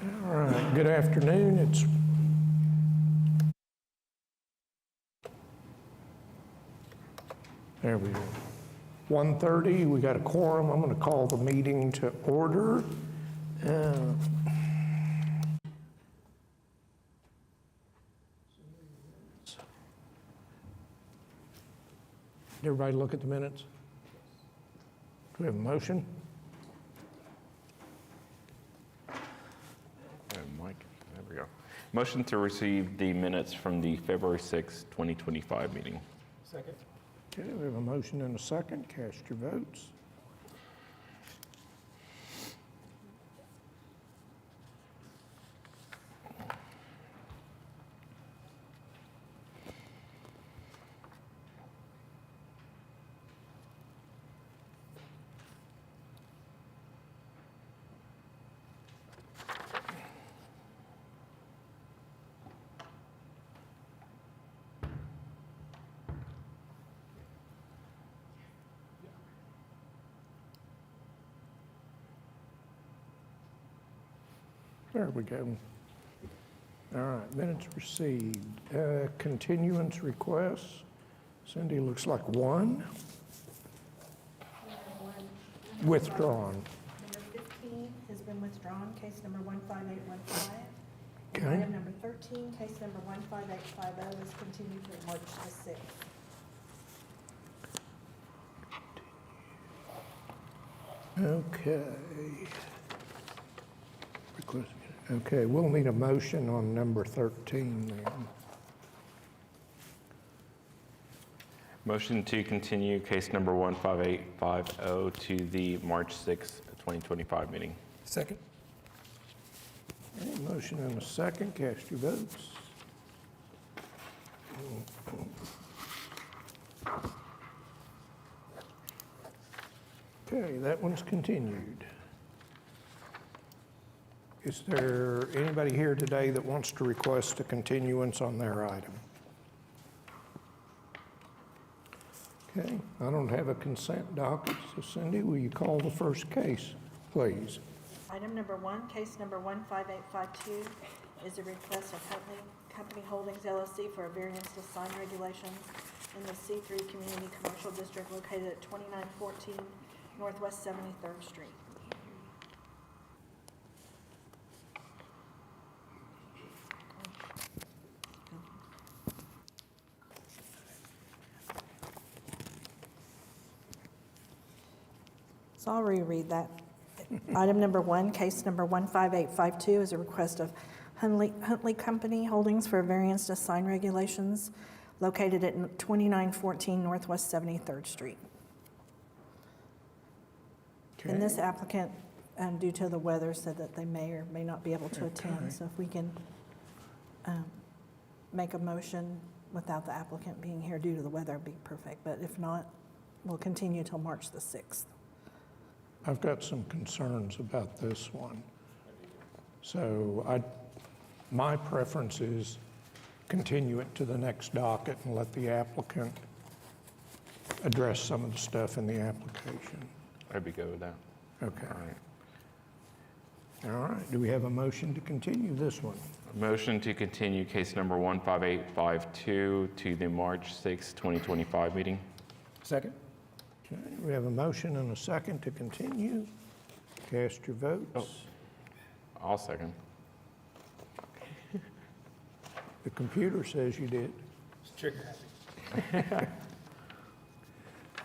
All right, good afternoon. It's there we go. 1:30, we got a quorum. I'm going to call the meeting to order. Did everybody look at the minutes? Do we have a motion? Mike, there we go. Motion to receive the minutes from the February 6, 2025 meeting. Second. Okay, we have a motion and a second. Cast your votes. There we go. All right, minutes received. Continuance requests. Cindy, looks like one. Withdrawn. Number 15 has been withdrawn, case number 15815. Okay. Item number 13, case number 15850 is continued to March the 6th. Okay. Okay, we'll need a motion on number 13 then. Motion to continue case number 15850 to the March 6, 2025 meeting. Second. Okay, motion and a second. Cast your votes. Okay, that one's continued. Is there anybody here today that wants to request a continuance on their item? Okay, I don't have a consent docket, so Cindy, will you call the first case, please? Item number 1, case number 15852 is a request of Huntley Company Holdings LLC for a variance to sign regulations in the C3 Community Commercial District located at 2914 Northwest 73rd Street. So I'll reread that. Item number 1, case number 15852 is a request of Huntley Company Holdings for a variance to sign regulations located at 2914 Northwest 73rd Street. And this applicant, due to the weather, said that they may or may not be able to attend. So if we can make a motion without the applicant being here due to the weather, it'd be perfect. But if not, we'll continue till March the 6th. I've got some concerns about this one. So my preference is continue it to the next docket and let the applicant address some of the stuff in the application. I'd be good with that. Okay. All right. All right. Do we have a motion to continue this one? Motion to continue case number 15852 to the March 6, 2025 meeting. Second. Okay. We have a motion and a second to continue. Cast your votes. Oh. I'll second. The computer says you did. It's trigger happy.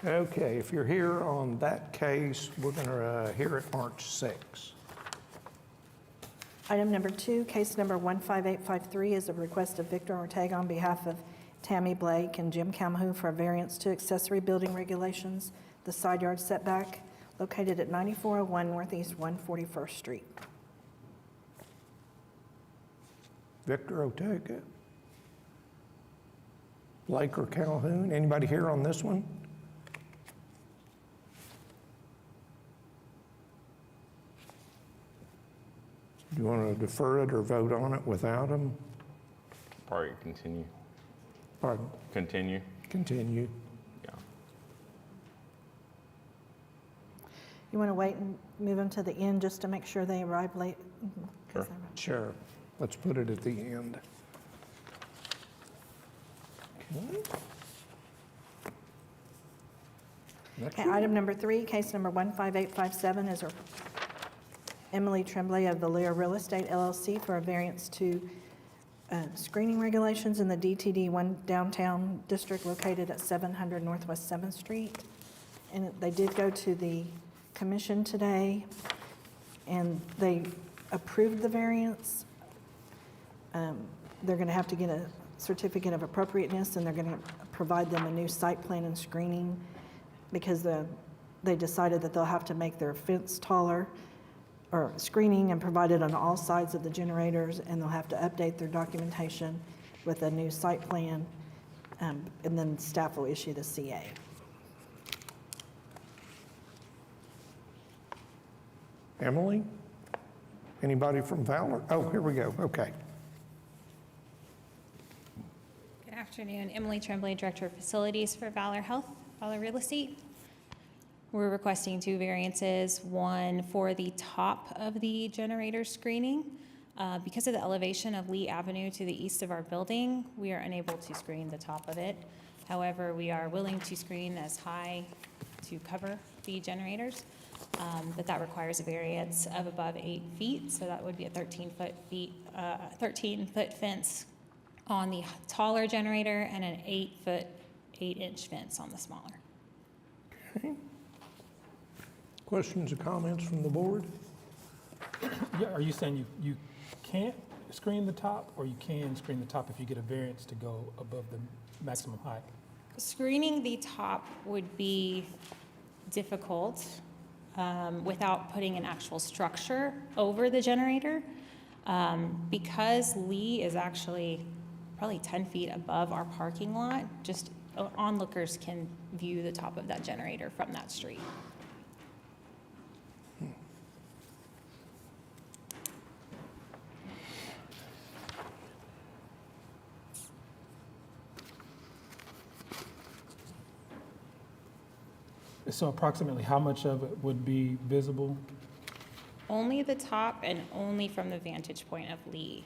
Okay, if you're here on that case, we're going to hear it March 6. Item number 2, case number 15853 is a request of Victor Ortega on behalf of Tammy Blake and Jim Calhoun for a variance to accessory building regulations, the side yard setback located at 9401 Northeast 141st Street. Victor Ortega? Blake or Calhoun? Anybody here on this one? Do you want to defer it or vote on it without them? Probably continue. Pardon? Continue. Continue. Yeah. You want to wait and move them to the end just to make sure they arrive late? Mhm, 'cause Sure. they- Sure, let's put it at the end. Okay. Next Okay, one. item number 3, case number 15857 is Emily Tremblay of the Lear Real Estate LLC for a variance to screening regulations in the DTD 1 downtown district located at 700 Northwest 7th Street. And they did go to the commission today, and they approved the variance. They're going to have to get a certificate of appropriateness, and they're going to provide them a new site plan and screening because they decided that they'll have to make their fence taller, or screening and provide it on all sides of the generators, and they'll have to update their documentation with a new site plan, and then staff will issue the CA. Emily? Anybody from Valor? Oh, here we go, okay. Good afternoon. Emily Tremblay, Director of Facilities for Valor Health, Valor Real Estate. We're requesting 2 variances, one for the top of the generator screening. Because of the elevation of Lee Avenue to the east of our building, we are unable to screen the top of it. However, we are willing to screen as high to cover the generators, but that requires a variance of above 8 feet, so that would be a 13-foot fence on the taller generator and an 8-foot, 8-inch fence on the smaller. Okay. Questions or comments from the board? Yeah, are you saying you can't screen the top, or you can screen the top if you get a variance to go above the maximum height? Screening the top would be difficult without putting an actual structure over the generator. Because Lee is actually probably 10 feet above our parking lot, just onlookers can view the top of that generator from that street. So approximately how much of it would be visible? Only the top and only from the vantage point of Lee.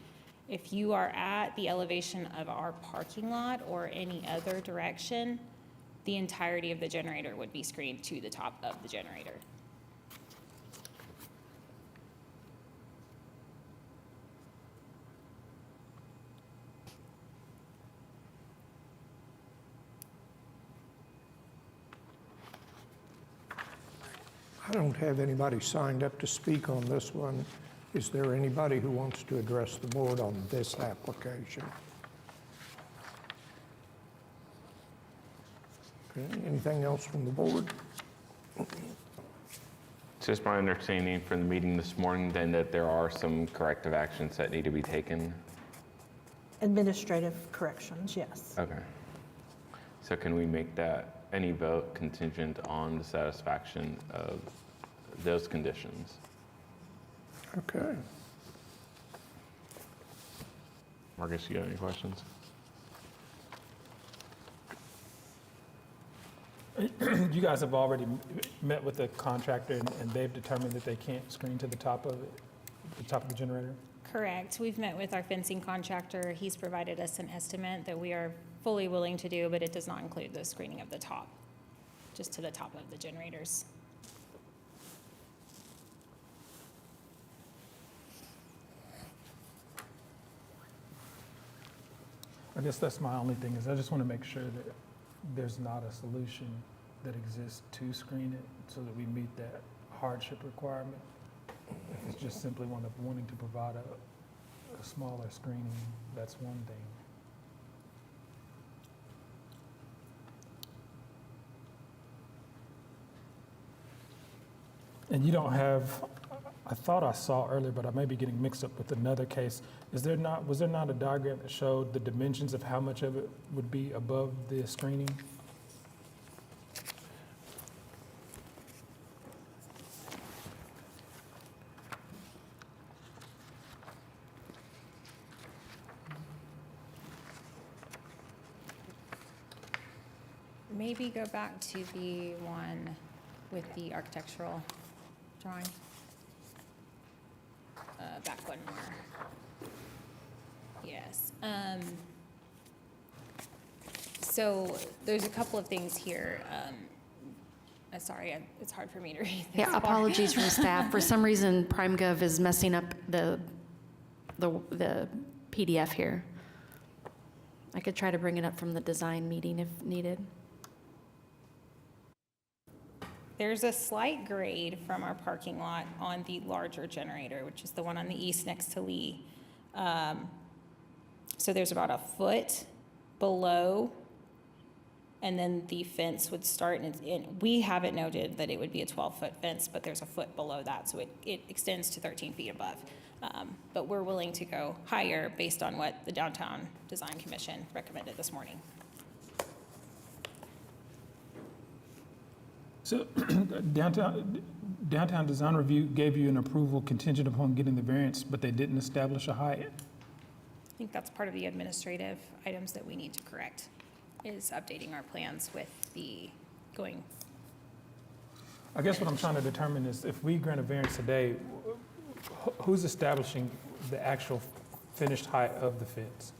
If you are at the elevation of our parking lot or any other direction, the entirety of the generator would be screened to the top of the generator. I don't have anybody signed up to speak on this one. Is there anybody who wants to address the board on this application? Okay, anything else from the board? It's just my understanding from the meeting this morning then that there are some corrective actions that need to be taken. Administrative corrections, yes. Okay. So can we make that, any vote contingent on the satisfaction of those conditions? Okay. Marcus, you have any questions? You guys have already met with the contractor, and they've determined that they can't screen to the top of it, the top of the generator? Correct. We've met with our fencing contractor. He's provided us an estimate that we are fully willing to do, but it does not include the screening of the top, just to the top of the generators. I guess that's my only thing, is I just want to make sure that there's not a solution that exists to screen it so that we meet that hardship requirement. If it's just simply wanting to provide a smaller screening, that's one thing. And you don't have, I thought I saw earlier, but I may be getting mixed up with another case. Was there not a diagram that showed the dimensions of how much of it would be above the screening? Maybe go back to the one with the architectural drawing. Back one more. Yes. So there's a couple of things here. Sorry, it's hard for me to read this Yeah, far. apologies from staff. For some reason, PrimeGov is messing up the PDF here. I could try to bring it up from the design meeting if needed. There's a slight grade from our parking lot on the larger generator, which is the one on the east next to Lee. So there's about a foot below, and then the fence would start, and we have it noted that it would be a 12-foot fence, but there's a foot below that, so it extends to 13 feet above. But we're willing to go higher based on what the Downtown Design Commission recommended this morning. So Downtown Design Review gave you an approval contingent upon getting the variance, but they didn't establish a height? I think that's part of the administrative items that we need to correct, is updating our plans with the going. I guess what I'm trying to determine is if we grant a variance today, who's establishing the actual finished height of the fence?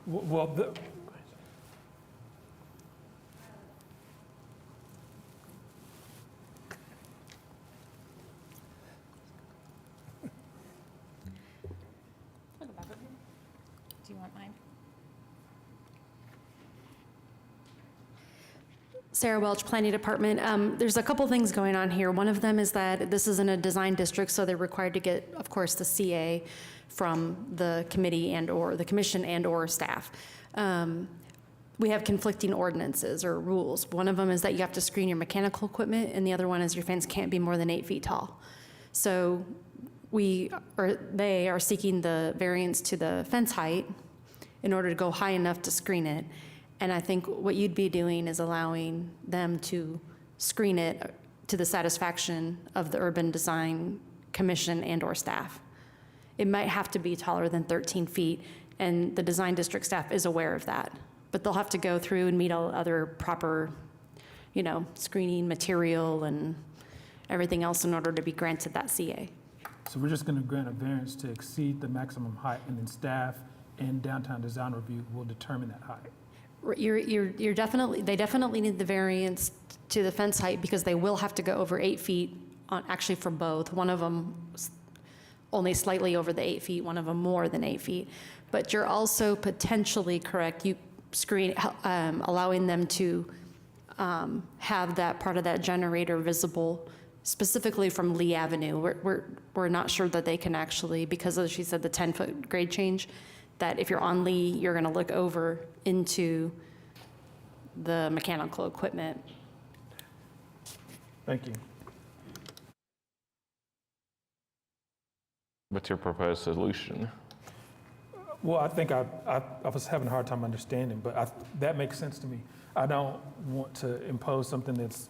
Well, Do you want mine? Sarah Welch, Planning Department. There's a couple things going on here. One of them is that this is in a design district, so they're required to get, of course, the CA from the committee and/or the commission and/or staff. We have conflicting ordinances or rules. One of them is that you have to screen your mechanical equipment, and the other one is your fence can't be more than 8 feet tall. So they are seeking the variance to the fence height in order to go high enough to screen it. And I think what you'd be doing is allowing them to screen it to the satisfaction of the Urban Design Commission and/or staff. It might have to be taller than 13 feet, and the design district staff is aware of that. But they'll have to go through and meet all other proper, screening material and everything else in order to be granted that CA. so we're just going to grant a variance to exceed the maximum height, and then staff and Downtown Design Review will determine that height. They definitely need the variance to the fence height because they will have to go over 8 feet actually for both. One of them only slightly over the 8 feet, one of them more than 8 feet. But you're also potentially correct, allowing them to have that part of that generator visible specifically from Lee Avenue. We're not sure that they can actually, because as she said, the 10-foot grade change, that if you're on Lee, you're going to look over into the mechanical equipment. Thank you. What's your proposed solution? Well, I think I was having a hard time understanding, but that makes sense to me. I don't want to impose something that's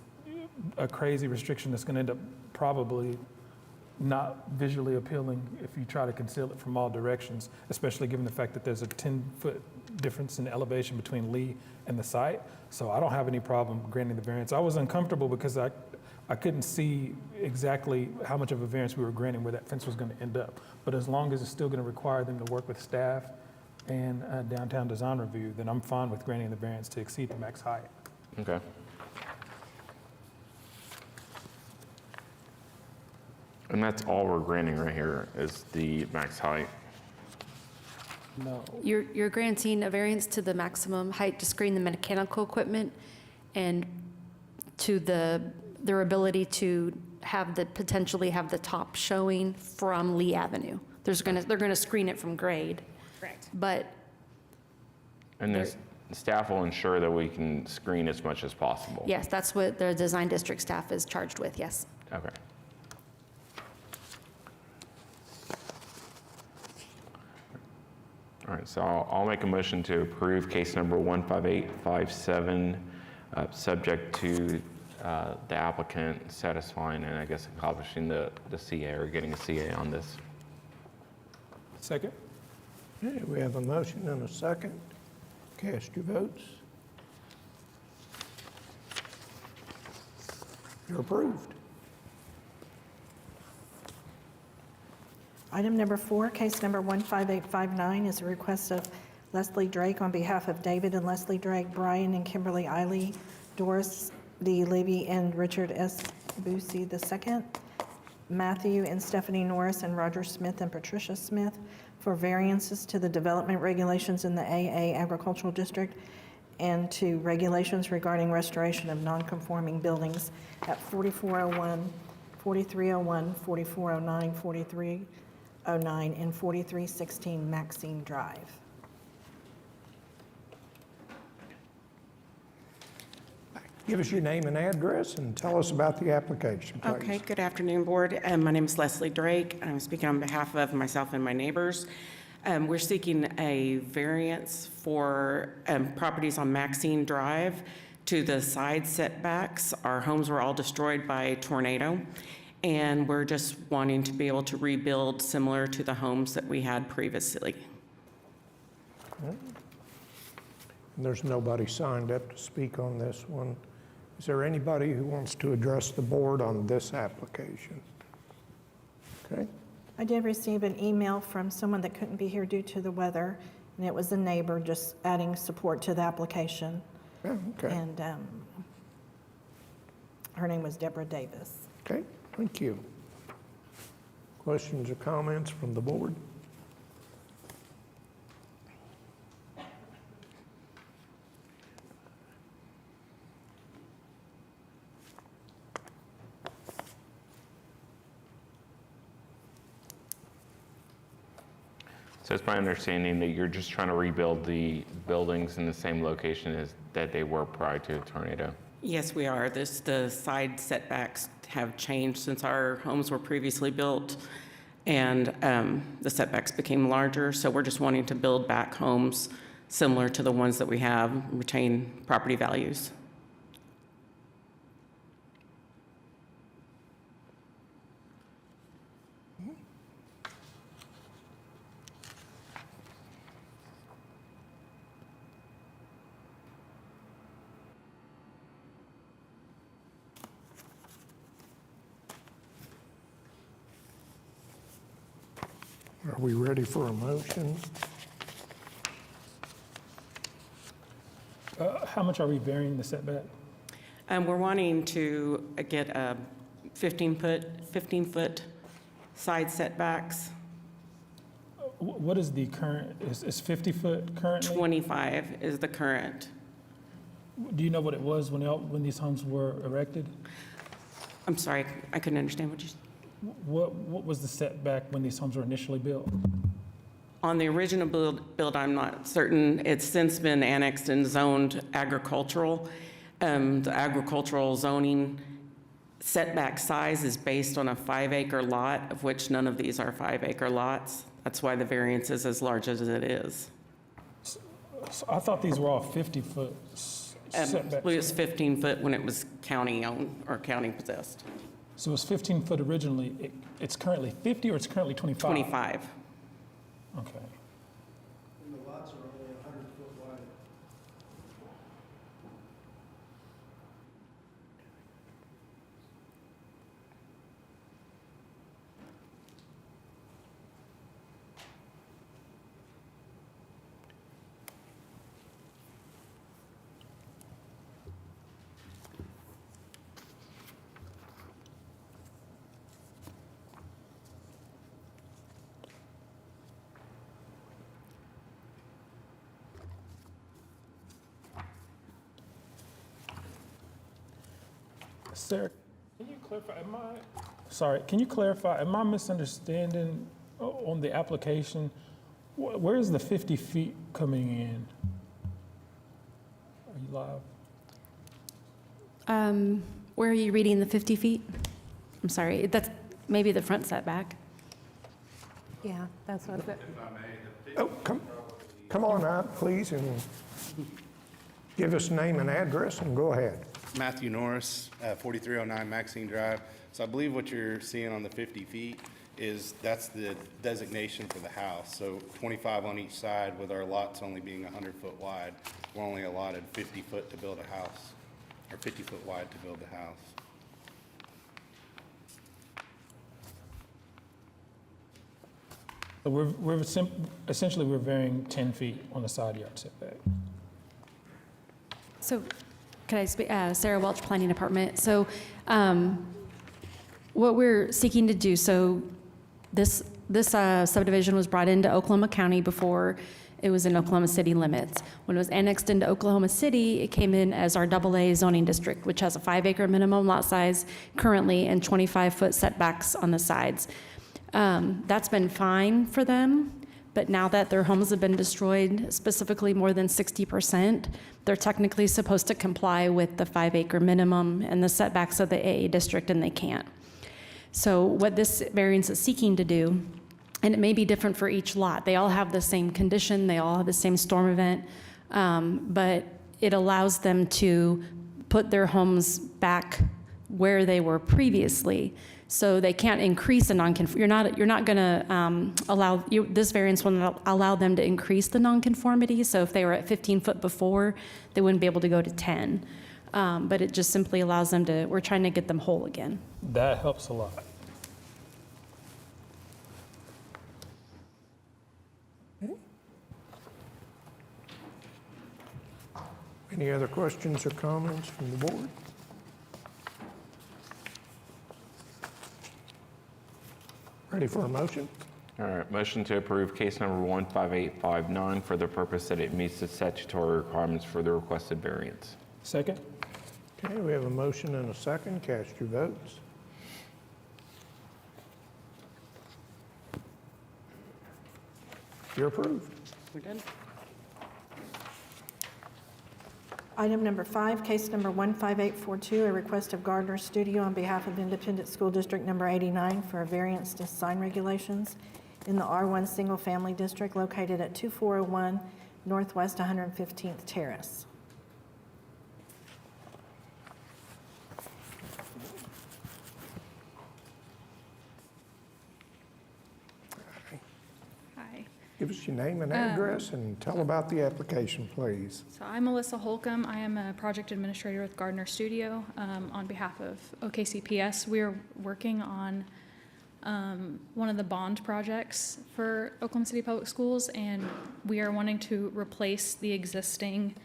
a crazy restriction that's going to end up probably not visually appealing if you try to conceal it from all directions, especially given the fact that there's a 10-foot difference in elevation between Lee and the site. So I don't have any problem granting the variance. I was uncomfortable because I couldn't see exactly how much of a variance we were granting, where that fence was going to end up. But as long as it's still going to require them to work with staff and Downtown Design Review, then I'm fine with granting the variance to exceed the max height. Okay. And that's all we're granting right here is the max height. No. You're granting a variance to the maximum height to screen the mechanical equipment and to their ability to potentially have the top showing from Lee Avenue. They're gonna screen it from grade, Correct. but And the staff will ensure that we can screen as much as possible. yes, that's what the design district staff is charged with, yes. Okay. All right, so I'll make a motion to approve case number 15857, subject to the applicant satisfying and I guess accomplishing the CA or getting a CA on this. Second? Okay, we have a motion and a second. Cast your votes. You're approved. Item number 4, case number 15859, is a request of Leslie Drake on behalf of David and Leslie Drake, Brian and Kimberly Eiley, Doris D. Levy, and Richard S. Busey II, Matthew and Stephanie Norris, and Roger Smith and Patricia Smith for variances to the development regulations in the AA Agricultural District and to regulations regarding restoration of nonconforming buildings at 4401, 4301, 4409, 4309, and 4316 Maxine Drive. Give us your name and address and tell us about the application, please. Okay, good afternoon, Board. My name is Leslie Drake. I'm speaking on behalf of myself and my neighbors. We're seeking a variance for properties on Maxine Drive to the side setbacks. Our homes were all destroyed by a tornado, and we're just wanting to be able to rebuild similar to the homes that we had previously. And there's nobody signed up to speak on this one. Is there anybody who wants to address the board on this application? Okay. I did receive an email from someone that couldn't be here due to the weather, and it was a neighbor just adding support to the application. Yeah, okay. And her name was Deborah Davis. Okay, thank you. Questions or comments from the board? So it's my understanding that you're just trying to rebuild the buildings in the same location as that they were prior to the tornado? Yes, we are. The side setbacks have changed since our homes were previously built, and the setbacks became larger. So we're just wanting to build back homes similar to the ones that we have, retain property values. Are we ready for a motion? How much are we varying the setback? We're wanting to get a 15-foot side setbacks. What is the current, is 50 foot currently? 25 is the current. Do you know what it was when these homes were erected? I'm sorry, I couldn't understand what you said. What was the setback when these homes were initially built? On the original build, I'm not certain. It's since been annexed and zoned agricultural. The agricultural zoning setback size is based on a 5-acre lot, of which none of these are 5-acre lots. That's why the variance is as large as it is. So I thought these were all 50-foot I setbacks. believe it was 15 foot when it was county owned or county possessed. So it was 15 foot originally. It's currently 50 or it's currently 25? 25. Okay. And the lots are only 100 foot wide. Sarah, can you clarify, can you clarify, am I misunderstanding on the application? Where is the 50 feet coming in? Are you live? Where are you reading the 50 feet? I'm sorry, that's maybe the front setback. Yeah, that's what it. Oh, come on out, please, and give us name and address and go ahead. Matthew Norris, 4309 Maxine Drive. So I believe what you're seeing on the 50 feet is that's the designation for the house. So 25 on each side, with our lots only being 100 foot wide, we're only allotted 50 foot to build a house, or 50 foot wide to build the house. So essentially, we're varying 10 feet on the side yard setback. So, could I speak, Sarah Welch, Planning Department. So, what we're seeking to do, so this subdivision was brought into Oklahoma County before it was in Oklahoma City limits. When it was annexed into Oklahoma City, it came in as our AA zoning district, which has a 5-acre minimum lot size currently and 25-foot setbacks on the sides. That's been fine for them, but now that their homes have been destroyed, specifically more than 60%, they're technically supposed to comply with the 5-acre minimum and the setbacks of the AA district, and they can't. So what this variance is seeking to do, and it may be different for each lot, they all have the same condition, they all have the same storm event, but it allows them to put their homes back where they were previously. So they can't increase a nonconformity. You're not going to allow this variance will not allow them to increase the nonconformity. So if they were at 15 foot before, they wouldn't be able to go to 10. But it just simply allows them to. We're trying to get them whole again. That helps a lot. Any other questions or comments from the board? Ready for a motion? All right, motion to approve case number 15859 for the purpose that it meets the statutory requirements for the requested variance. Second? Okay, we have a motion and a second. Cast your votes. You're approved. We're done. Item number 5, case number 15842, a request of Gardner Studio on behalf of Independent School District Number 89 for a variance to sign regulations in the R1 Single Family District located at 2401 Northwest 115th Terrace. Hi. Give us your name and address and tell about the application, please. So I'm Melissa Holcomb. I am a project administrator with Gardner Studio on behalf of OKCPS. We're working on one of the bond projects for Oklahoma City Public Schools, and we are wanting to replace the existing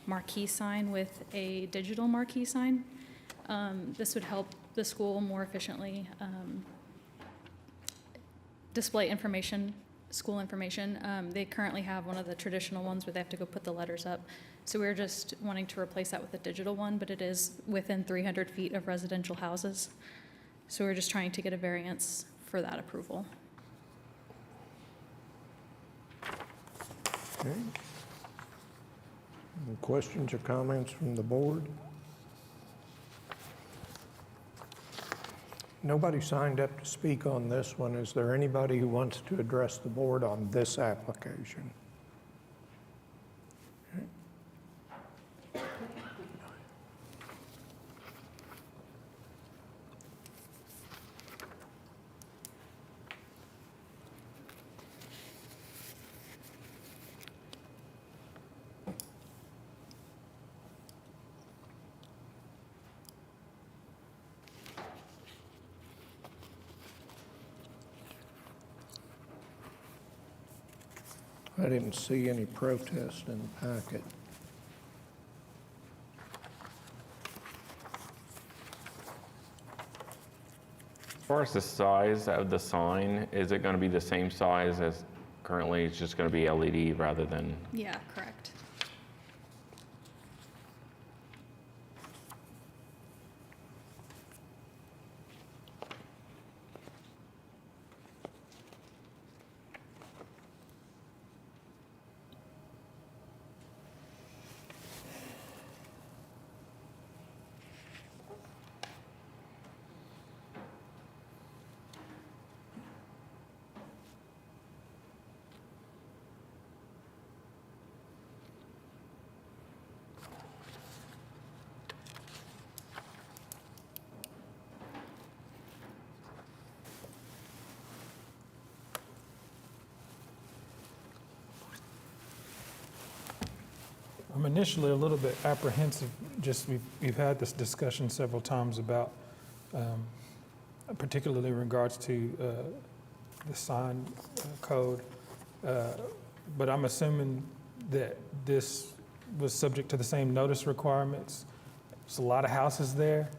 marquee sign with a digital marquee sign. This would help the school more efficiently display information, school information. They currently have one of the traditional ones where they have to go put the letters up. So we're just wanting to replace that with a digital one, but it is within 300 feet of residential houses. So we're just trying to get a variance for that approval. Okay. Any questions or comments from the board? Nobody signed up to speak on this one. Is there anybody who wants to address the board on this application? Okay. I didn't see any protest in the packet. As far as the size of the sign, is it going to be the same size as currently? It's just going to be LED rather than? Yeah, correct. I'm initially a little bit apprehensive, just we've had this discussion several times about, particularly in regards to the sign code. But I'm assuming that this was subject to the same notice requirements. There's a lot of houses there.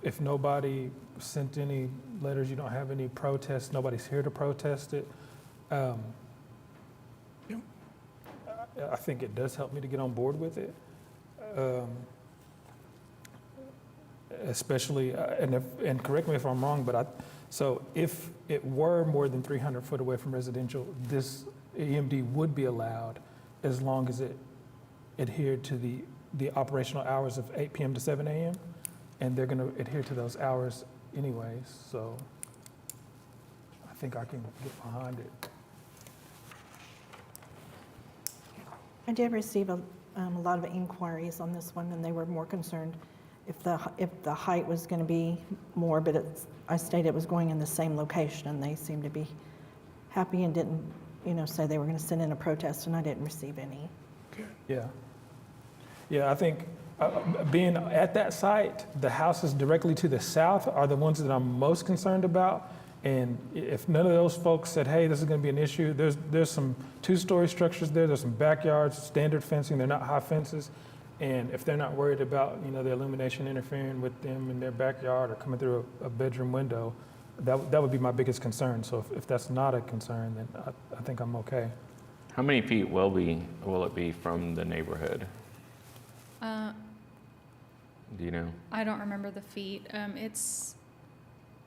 If nobody sent any letters, you don't have any protests, nobody's here to protest it. I think it does help me to get on board with it. Especially, and correct me if I'm wrong, but so if it were more than 300 foot away from residential, this EMD would be allowed as long as it adhered to the operational hours of 8 p.m. to 7 a.m. And they're going to adhere to those hours anyways, so I think I can get behind it. I did receive a lot of inquiries on this one, and they were more concerned if the height was going to be more, but I stated it was going in the same location, and they seemed to be happy and didn't, say they were going to send in a protest, and I didn't receive any. Yeah. Yeah, I think being at that site, the houses directly to the south are the ones that I'm most concerned about. And if none of those folks said, hey, this is going to be an issue, there's some two-story structures there, there's some backyards, standard fencing, they're not high fences. And if they're not worried about, the illumination interfering with them in their backyard or coming through a bedroom window, that would be my biggest concern. So if that's not a concern, then I think I'm okay. How many feet will it be from the neighborhood? Do you know? I don't remember the feet. It's,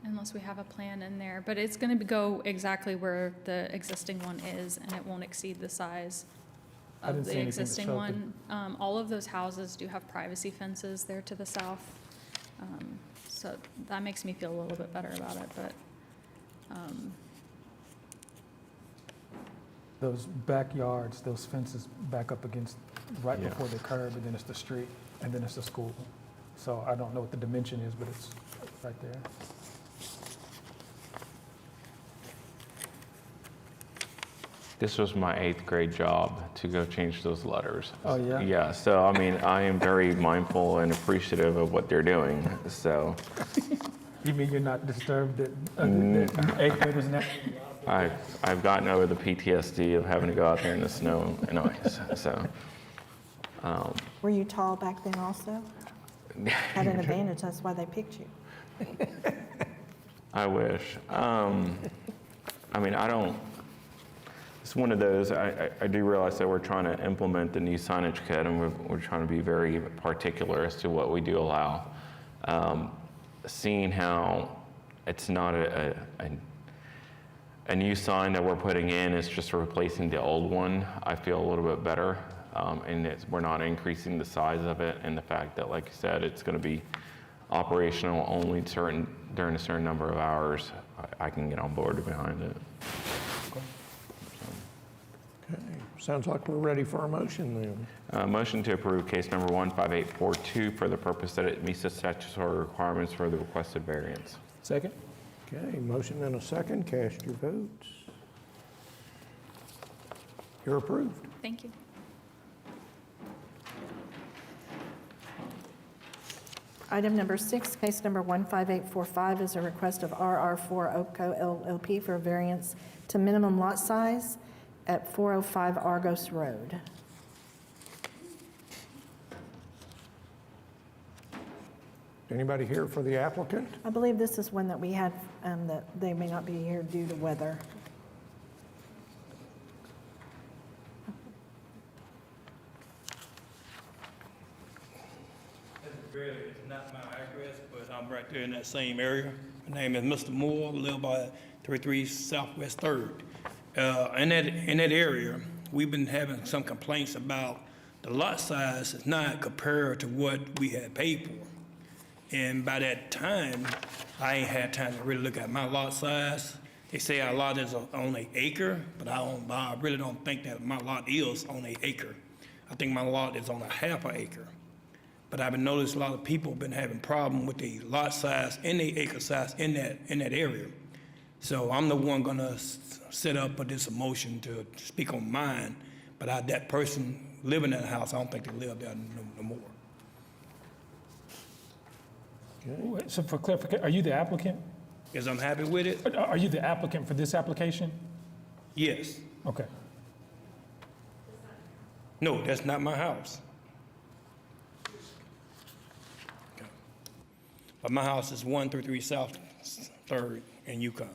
unless we have a plan in there, but it's going to go exactly where the existing one is, and it won't exceed the size I didn't of see the anything that existing showed one. All of those houses do have privacy fences there to the south. So that makes me feel a little bit better about it, but Those backyards, those fences back up against, right Yeah. before the curb, and then it's the street, and then it's the school. So I don't know what the dimension is, but it's right there. This was my 8th grade job to go change those letters. Oh, yeah? Yeah, so I mean, I am very mindful and appreciative of what they're doing, so You mean you're not disturbed that that eighth graders now? I've gotten over the PTSD of having to go out there in the snow and ice, so. Were you tall back then also? Had an advantage, that's why they picked you. I wish. I mean, it's one of those, I do realize that we're trying to implement the new signage code, and we're trying to be very particular as to what we do allow. Seeing how it's not a new sign that we're putting in, it's just replacing the old one, I feel a little bit better. And we're not increasing the size of it, and the fact that, like you said, it's going to be operational only during a certain number of hours, I can get on board behind it. Okay, sounds like we're ready for a motion then. Motion to approve case number 15842 for the purpose that it meets the statutory requirements for the requested variance. Second? Okay, motion and a second, cast your votes. You're approved. thank you. Item number 6, case number 15845 is a request of RR4 Opco LLP for a variance to minimum lot size at 405 Argos Road. Anybody here for the applicant? I believe this is one that we had, that they may not be here due to weather. It's not my address, but I'm right there in that same area. My name is Mr. Moore, live by 33 Southwest 3rd. In that area, we've been having some complaints about the lot size is not compared to what we had paid for. And by that time, I ain't had time to really look at my lot size. They say our lot is on an acre, but I really don't think that my lot is on an acre. I think my lot is on a half an acre. But I've been noticing a lot of people have been having problem with the lot size and the acre size in that area. So I'm the one gonna set up this motion to speak on mine, but that person living in the house, I don't think they live there no more. Wait, so for clarification, are you the applicant? Is I'm happy with it? Are you the applicant for this application? Yes. Okay. No, that's not my house. But my house is 133 South 3rd in Yukon.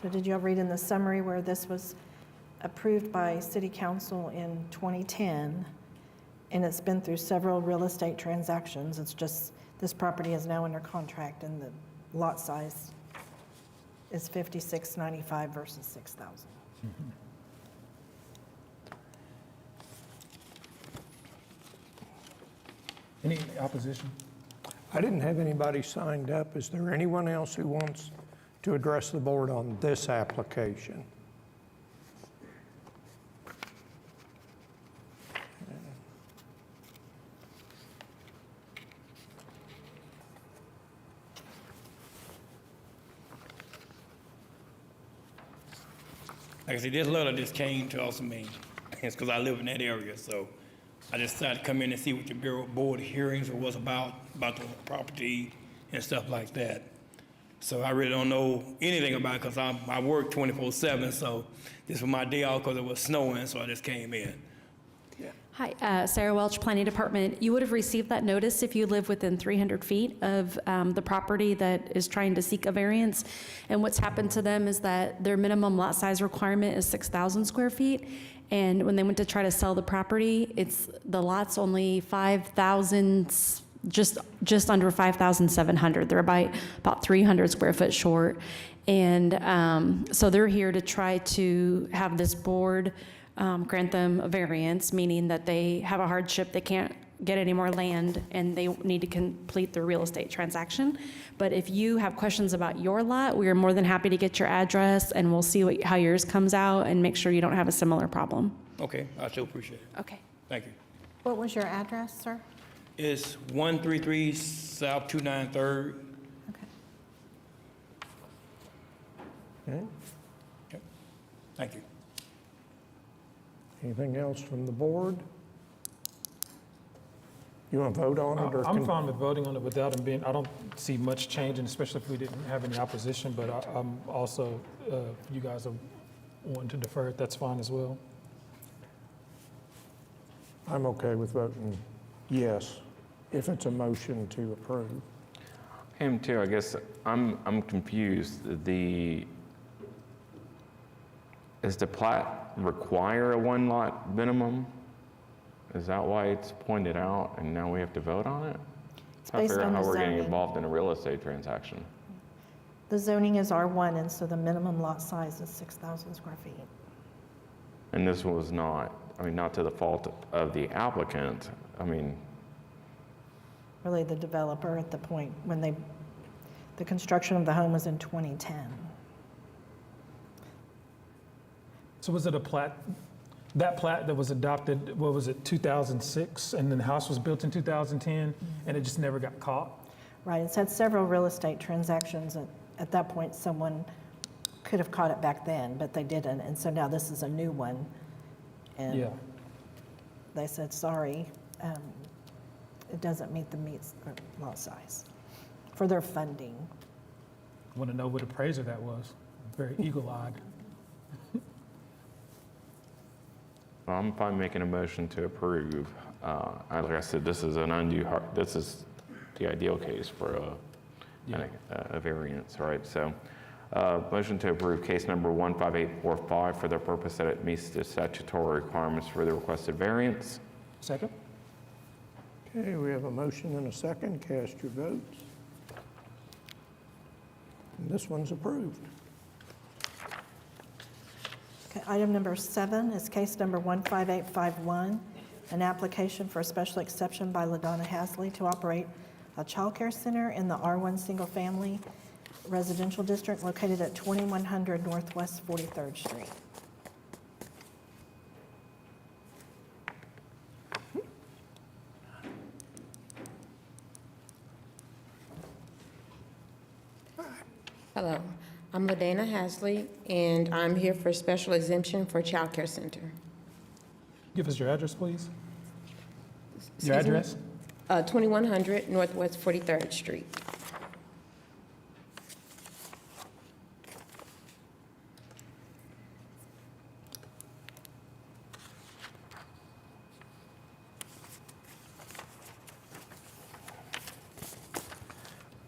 So did you all read in the summary where this was approved by City Council in 2010, and it's been through several real estate transactions? It's just, this property is now under contract, and the lot size is 5695 versus 6,000. Any opposition? I didn't have anybody signed up. Is there anyone else who wants to address the board on this application? Like I said, this letter just came to us, it's because I live in that area, so I just decided to come in and see what your board hearings was about the property and stuff like that. So I really don't know anything about it because I work 24/7, so this was my day off because it was snowing, so I just came in. Hi, Sarah Welch, Planning Department. You would have received that notice if you live within 300 feet of the property that is trying to seek a variance. And what's happened to them is that their minimum lot size requirement is 6,000 square feet. And when they went to try to sell the property, the lot's only 5,000, just under 5,700. They're about 300 square foot short. And so they're here to try to have this board grant them a variance, meaning that they have a hardship, they can't get any more land, and they need to complete their real estate transaction. But if you have questions about your lot, we are more than happy to get your address, and we'll see how yours comes out and make sure you don't have a similar problem. Okay, I sure appreciate it. Okay. Thank you. What was your address, sir? It's 133 South 293rd. Okay. Okay. Yep. Thank you. Anything else from the board? You want to vote on it? Or I'm fine with voting on it without them being, I don't see much changing, especially if we didn't have any opposition, but I'm also, if you guys are wanting to defer it, that's fine as well. I'm okay with voting yes, if it's a motion to approve. Him too, I guess I'm confused. Does the plat require a one lot minimum? Is that why it's pointed out and now we have to vote on it? It's I based figure out on how the we're getting zoning. involved in a real estate transaction. The zoning is R1, and so the minimum lot size is 6,000 square feet. And this was not, not to the fault of the applicant. Really, the developer at the point when the construction of the home was in 2010. So was it a plat, that plat that was adopted, what was it, 2006, and then the house was built in 2010, and it just never got caught? Right, it's had several real estate transactions. At that point, someone could have caught it back then, but they didn't. And so now this is a new one. And Yeah. they said, sorry, it doesn't meet the lot size for their funding. Want to know what appraiser that was? Very eagle-eyed. Well, I'm fine making a motion to approve. Like I said, this is this is the ideal case for a variance, right? So, motion to approve case number 15845 for the purpose that it meets the statutory requirements for the requested variance. Second? Okay, we have a motion and a second. Cast your votes. And this one's approved. Okay, item number 7 is case number 15851, an application for a special exception by LaDonna Hasley to operate a childcare center in the R1 Single Family Residential District located at 2100 Northwest 43rd Street. Hello, I'm LaDana Hasley, and I'm here for special exemption for Child Care Center. Give us your address, please. Your Excuse me? address? 2100 Northwest 43rd Street.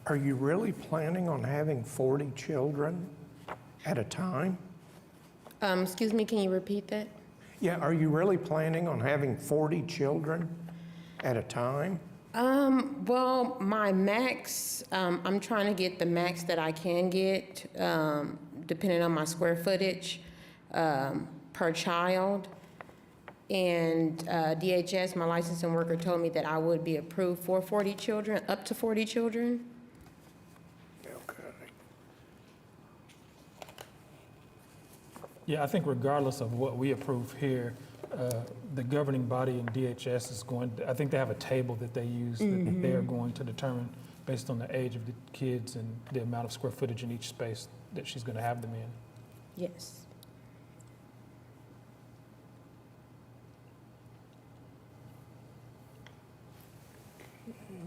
Are you really planning on having 40 children at a time? Excuse me, can you repeat that? Yeah, are you really planning on having 40 children at a time? Well, my max, I'm trying to get the max that I can get, depending on my square footage, per child. And DHS, my licensing worker, told me that I would be approved for 40 children, up to 40 children. Okay. Yeah, I think regardless of what we approve here, the governing body in DHS is going, I think they have a table that they use that they are going to determine based on the age of the kids and the amount of square footage in each space that she's going to have them in. Yes.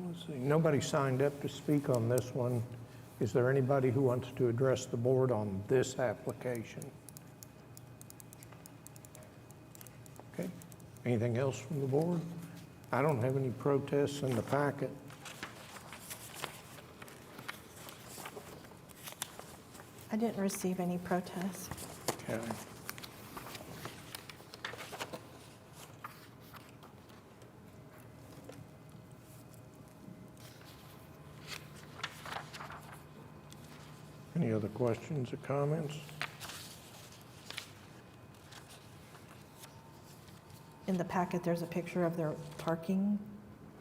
Let's see, nobody signed up to speak on this one. Is there anybody who wants to address the board on this application? Okay, anything else from the board? I don't have any protests in the packet. I didn't receive any protests. Okay. Any other questions or comments? In the packet, there's a picture of their parking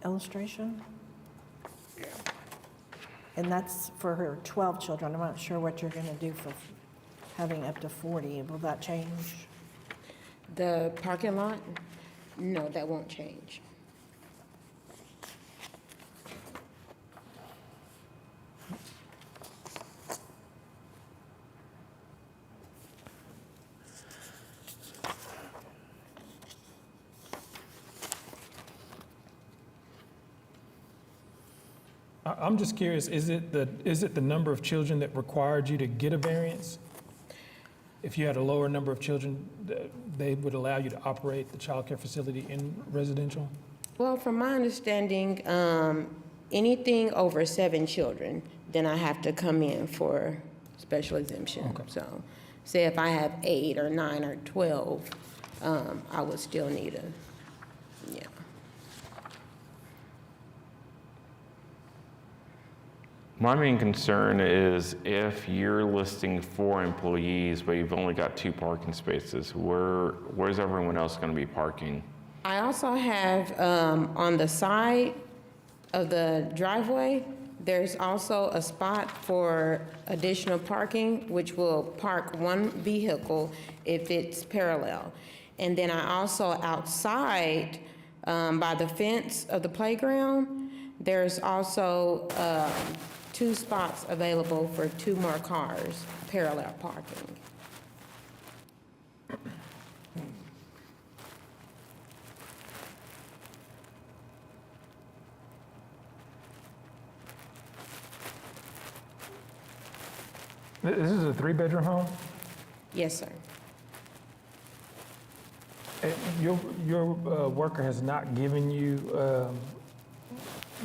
illustration. Yeah. And that's for her 12 children. I'm not sure what you're going to do for having up to 40. Will that change? The parking lot? No, that won't change. I'm just curious, is it the number of children that required you to get a variance? If you had a lower number of children, they would allow you to operate the childcare facility in residential? Well, from my understanding, anything over 7 children, then I have to come in for special exemption. Okay. So, say if I have 8 or 9 or 12, I would still need yeah. My main concern is if you're listing 4 employees, but you've only got 2 parking spaces, where's everyone else going to be parking? I also have, on the side of the driveway, there's also a spot for additional parking, which will park 1 vehicle if it's parallel. And then I also, outside, by the fence of the playground, there's also 2 spots available for 2 more cars, parallel parking. This is a 3-bedroom home? Yes, sir. Your worker has not given you,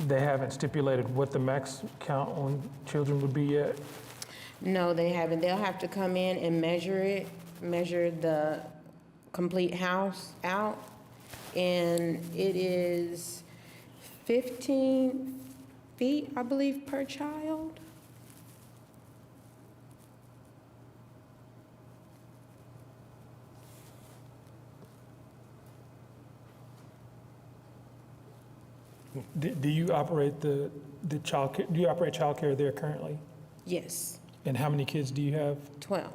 they haven't stipulated what the max count on children would be yet? No, they haven't. They'll have to come in and measure the complete house out. And it is 15 feet, I believe, per child. Do you operate the childcare, do you operate childcare there currently? Yes, And how many kids do you have? 12.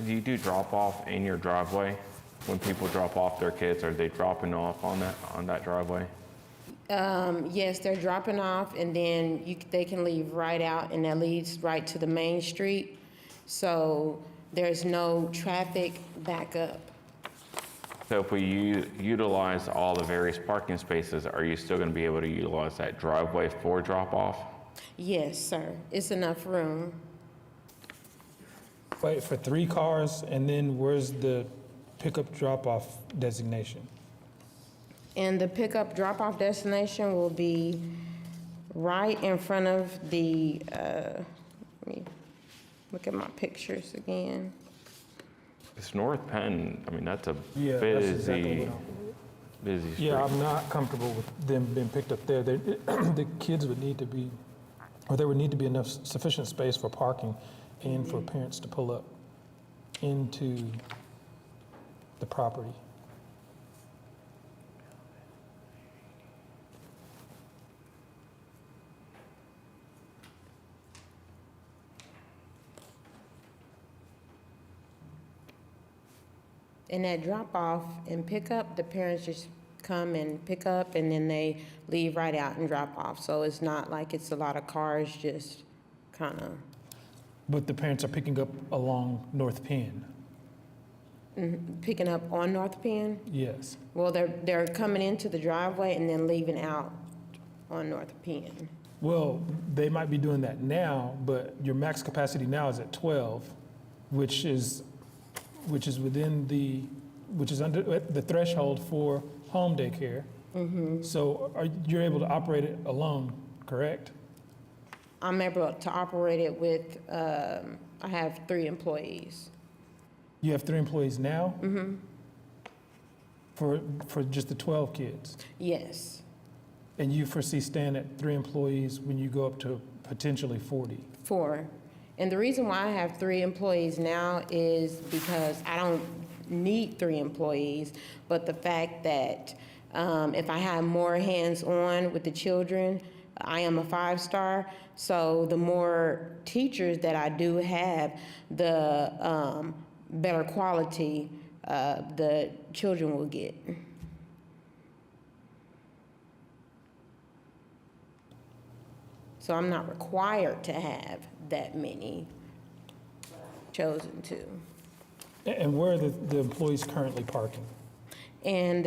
do you do drop-off in your driveway? When people drop off their kids, are they dropping off on that driveway? Yes, they're dropping off, and then they can leave right out, and that leads right to the main street. So there's no traffic backup. So if we utilize all the various parking spaces, are you still going to be able to utilize that driveway for drop-off? Yes, sir. It's enough room. Wait, for 3 cars, and then where's the pickup drop-off designation? And the pickup drop-off destination will be right in front of the, let me look at my pictures again. It's North Penn, I mean, that's a Yeah, that's exactly busy street. Yeah, I'm not comfortable with them being picked up there. The kids would need to be, or there would need to be enough sufficient space for parking and for parents to pull up into the property. And that drop-off and pickup, the parents just come and pick up, and then they leave right out and drop off. So it's not like it's a lot of cars just kind of, But the parents are picking up along North Penn. picking up on North Penn. Yes. Well, they're coming into the driveway and then leaving out on North Penn. Well, they might be doing that now, but your max capacity now is at 12, which is within which is under the threshold for home daycare. So you're able to operate it alone, correct? I'm able to operate it with, I have 3 employees. You have 3 employees now? For just the 12 kids? Yes, And you foresee staying at 3 employees when you go up to potentially 40? 4. And the reason why I have 3 employees now is because I don't need 3 employees, but the fact that if I have more hands-on with the children, I am a 5-star, so the more teachers that I do have, the better quality the children will get. So I'm not required to have that many, chosen to. And where are the employees currently parking? And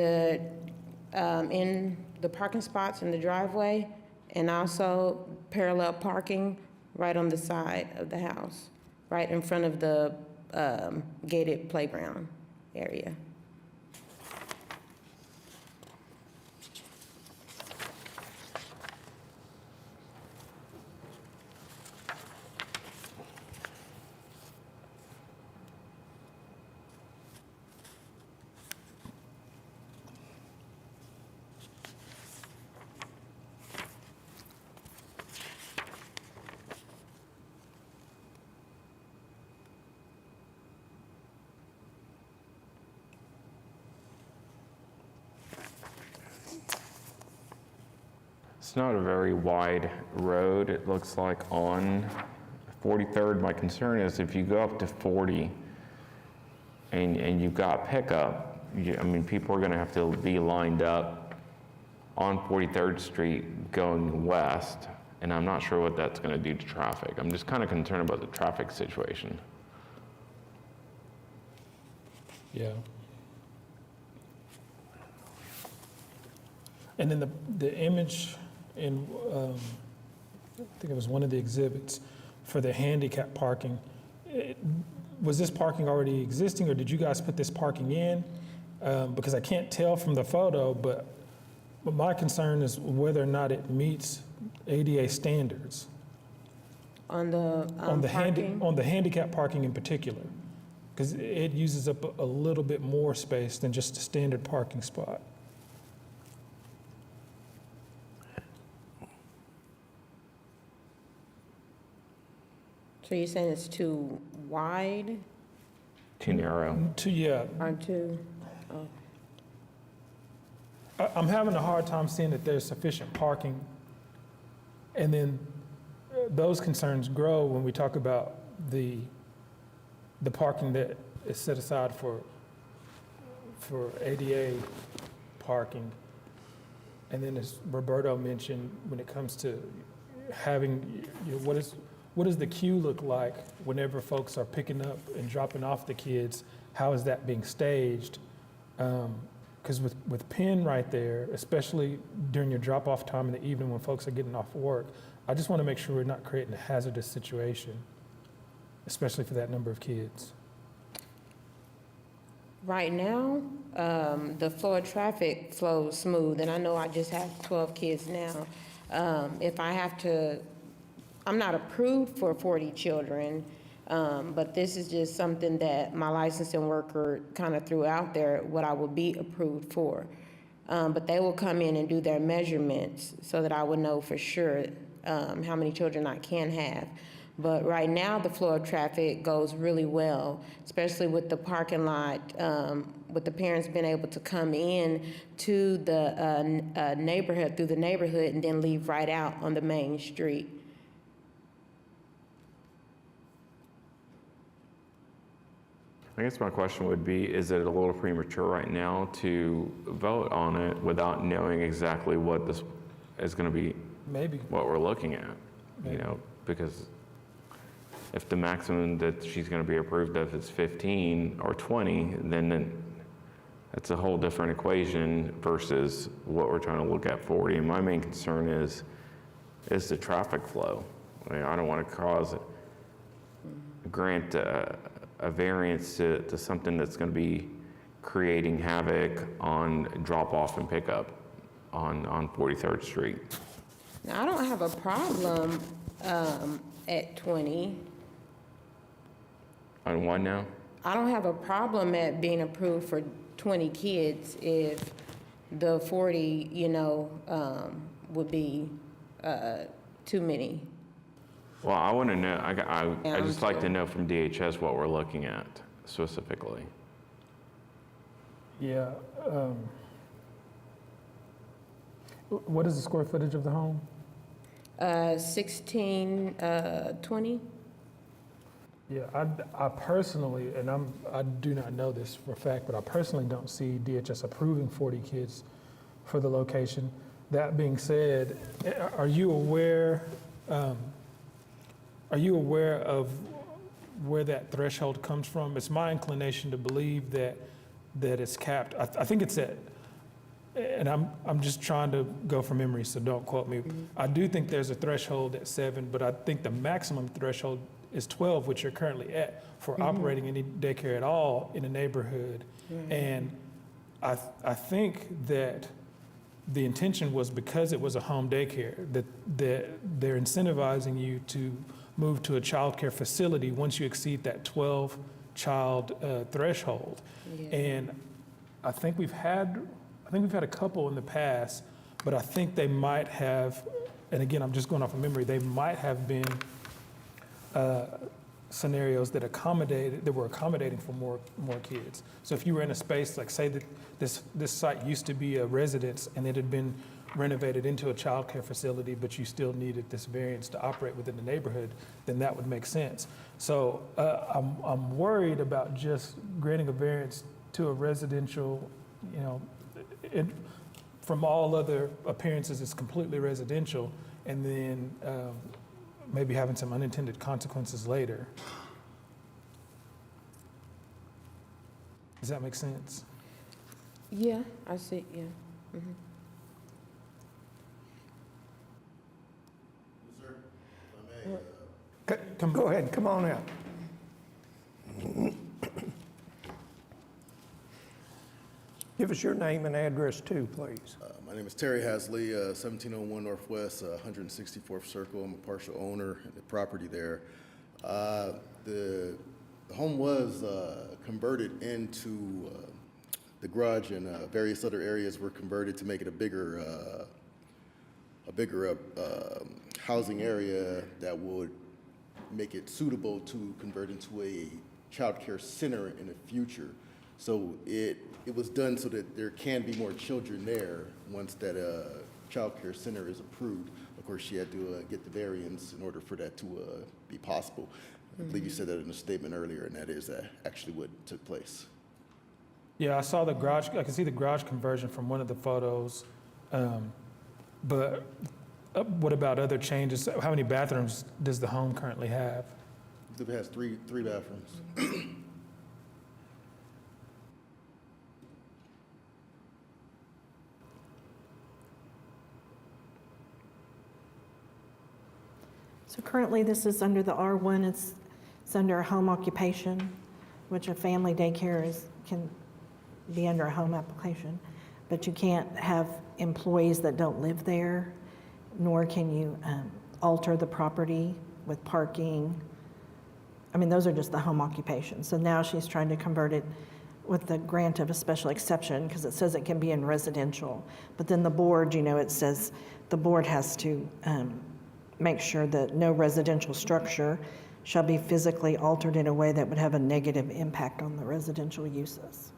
in the parking spots in the driveway, and also parallel parking right on the side of the house, right in front of the gated playground area. It's not a very wide road, it looks like, on 43rd. My concern is if you go up to 40 and you've got pickup, I mean, people are going to have to be lined up on 43rd Street going west, and I'm not sure what that's going to do to traffic. I'm just kind of concerned about the traffic situation. Yeah. And then the image in, I think it was one of the exhibits for the handicap parking, was this parking already existing, or did you guys put this parking in? Because I can't tell from the photo, but my concern is whether or not it meets ADA standards On the on the parking, on the handicap parking in particular, because it uses up a little bit more space than just a standard parking spot. so you're saying it's too wide Too narrow. Yeah, or too? I'm having a hard time seeing that there's sufficient parking. And then those concerns grow when we talk about the parking that is set aside for ADA parking. And then as Roberto mentioned, when it comes to having, what does the queue look like whenever folks are picking up and dropping off the kids? How is that being staged? Because with Penn right there, especially during your drop-off time in the evening when folks are getting off work, I just want to make sure we're not creating a hazardous situation, especially for that number of kids. Right now, the flow of traffic flows smooth, and I know I just have 12 kids now. If I have to, I'm not approved for 40 children, but this is just something that my licensing worker kind of threw out there, what I would be approved for. But they will come in and do their measurements so that I would know for sure how many children I can have. But right now, the flow of traffic goes really well, especially with the parking lot, with the parents being able to come in to the neighborhood, through the neighborhood, and then leave right out on the main street. I guess my question would be, is it a little premature right now to vote on it without knowing exactly what this is going to be, Maybe. what we're looking at? Maybe. You know, because if the maximum that she's going to be approved of is 15 or 20, then that's a whole different equation versus what we're trying to look at 40. And my main concern is the traffic flow. I mean, I don't want to grant a variance to something that's going to be creating havoc on drop-off and pickup on 43rd Street. Now, I don't have a problem at 20. On one now? I don't have a problem at being approved for 20 kids if the 40, would be too many. Well, I want to know, Yeah, I just like to sure. know from DHS what we're looking at specifically. Yeah. What is the square footage of the home? 1620. Yeah, I personally, and I do not know this for a fact, but I personally don't see DHS approving 40 kids for the location. That being said, are you aware of where that threshold comes from? It's my inclination to believe that it's capped. I think it's at, and I'm just trying to go from memory, so don't quote me. I do think there's a threshold at 7, but I think the maximum threshold is 12, which you're currently at for operating any daycare at all in a neighborhood. And I think that the intention was, because it was a home daycare, that they're incentivizing you to move to a child care facility once you exceed that 12-child threshold. Yeah. And I think we've had a couple in the past, but I think they might have, and again, I'm just going off of memory, they might have been scenarios that were accommodating for more kids. So if you were in a space, like say that this site used to be a residence and it had been renovated into a child care facility, but you still needed this variance to operate within the neighborhood, then that would make sense. So I'm worried about just granting a variance to a residential, from all other appearances, it's completely residential, and then maybe having some unintended consequences later. Does that make sense? Yeah, I see, yeah. Mhm. Go ahead, come on out. Give us your name and address too, please. My name is Terry Hasley, 1701 Northwest, 164th Circle. I'm a partial owner of the property there. The home was converted into the garage, and various other areas were converted to make it a bigger housing area that would make it suitable to convert into a child care center in the future. So it was done so that there can be more children there once that child care center is approved. Of course, she had to get the variance in order for that to be possible. I believe you said that in a statement earlier, and that is actually what took place. Yeah, I saw the garage, I can see the garage conversion from one of the photos. But what about other changes? How many bathrooms does the home currently have? It has three bathrooms. So currently, this is under the R1, it's under a home occupation, which a family daycare can be under a home application. But you can't have employees that don't live there, nor can you alter the property with parking. I mean, those are just the home occupations. So now she's trying to convert it with the grant of a special exception, because it says it can be in residential. But then the board, it says the board has to make sure that no residential structure shall be physically altered in a way that would have a negative impact on the residential uses.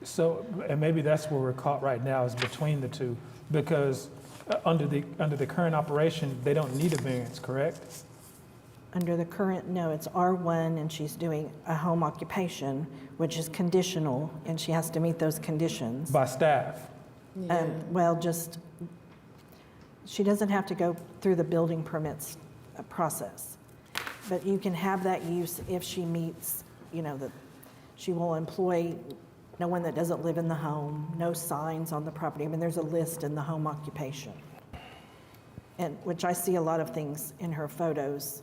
So, and maybe that's where we're caught right now, is between the two, because under the current operation, they don't need a variance, correct? Under the current, no, it's R1, and she's doing a home occupation, which is conditional, and she has to meet those conditions. By staff? Well, she doesn't have to go through the building permits process. But you can have that use if she meets, that she will employ no one that doesn't live in the home, no signs on the property. I mean, there's a list in the home occupation. And which I see a lot of things in her photos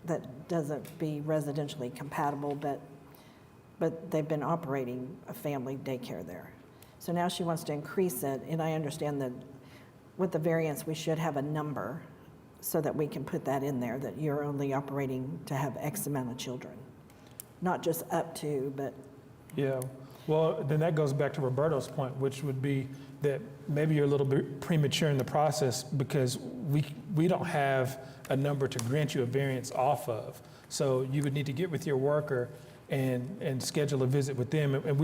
that doesn't be residentially compatible, but they've been operating a family daycare there. So now she wants to increase it, and I understand that with the variance, we should have a number so that we can put that in there, that you're only operating to have X amount of children. Not just up to, but. Yeah, well, then that goes back to Roberto's point, which would be that maybe you're a little bit premature in the process, because we don't have a number to grant you a variance off of. So you would need to get with your worker and schedule a visit with them. And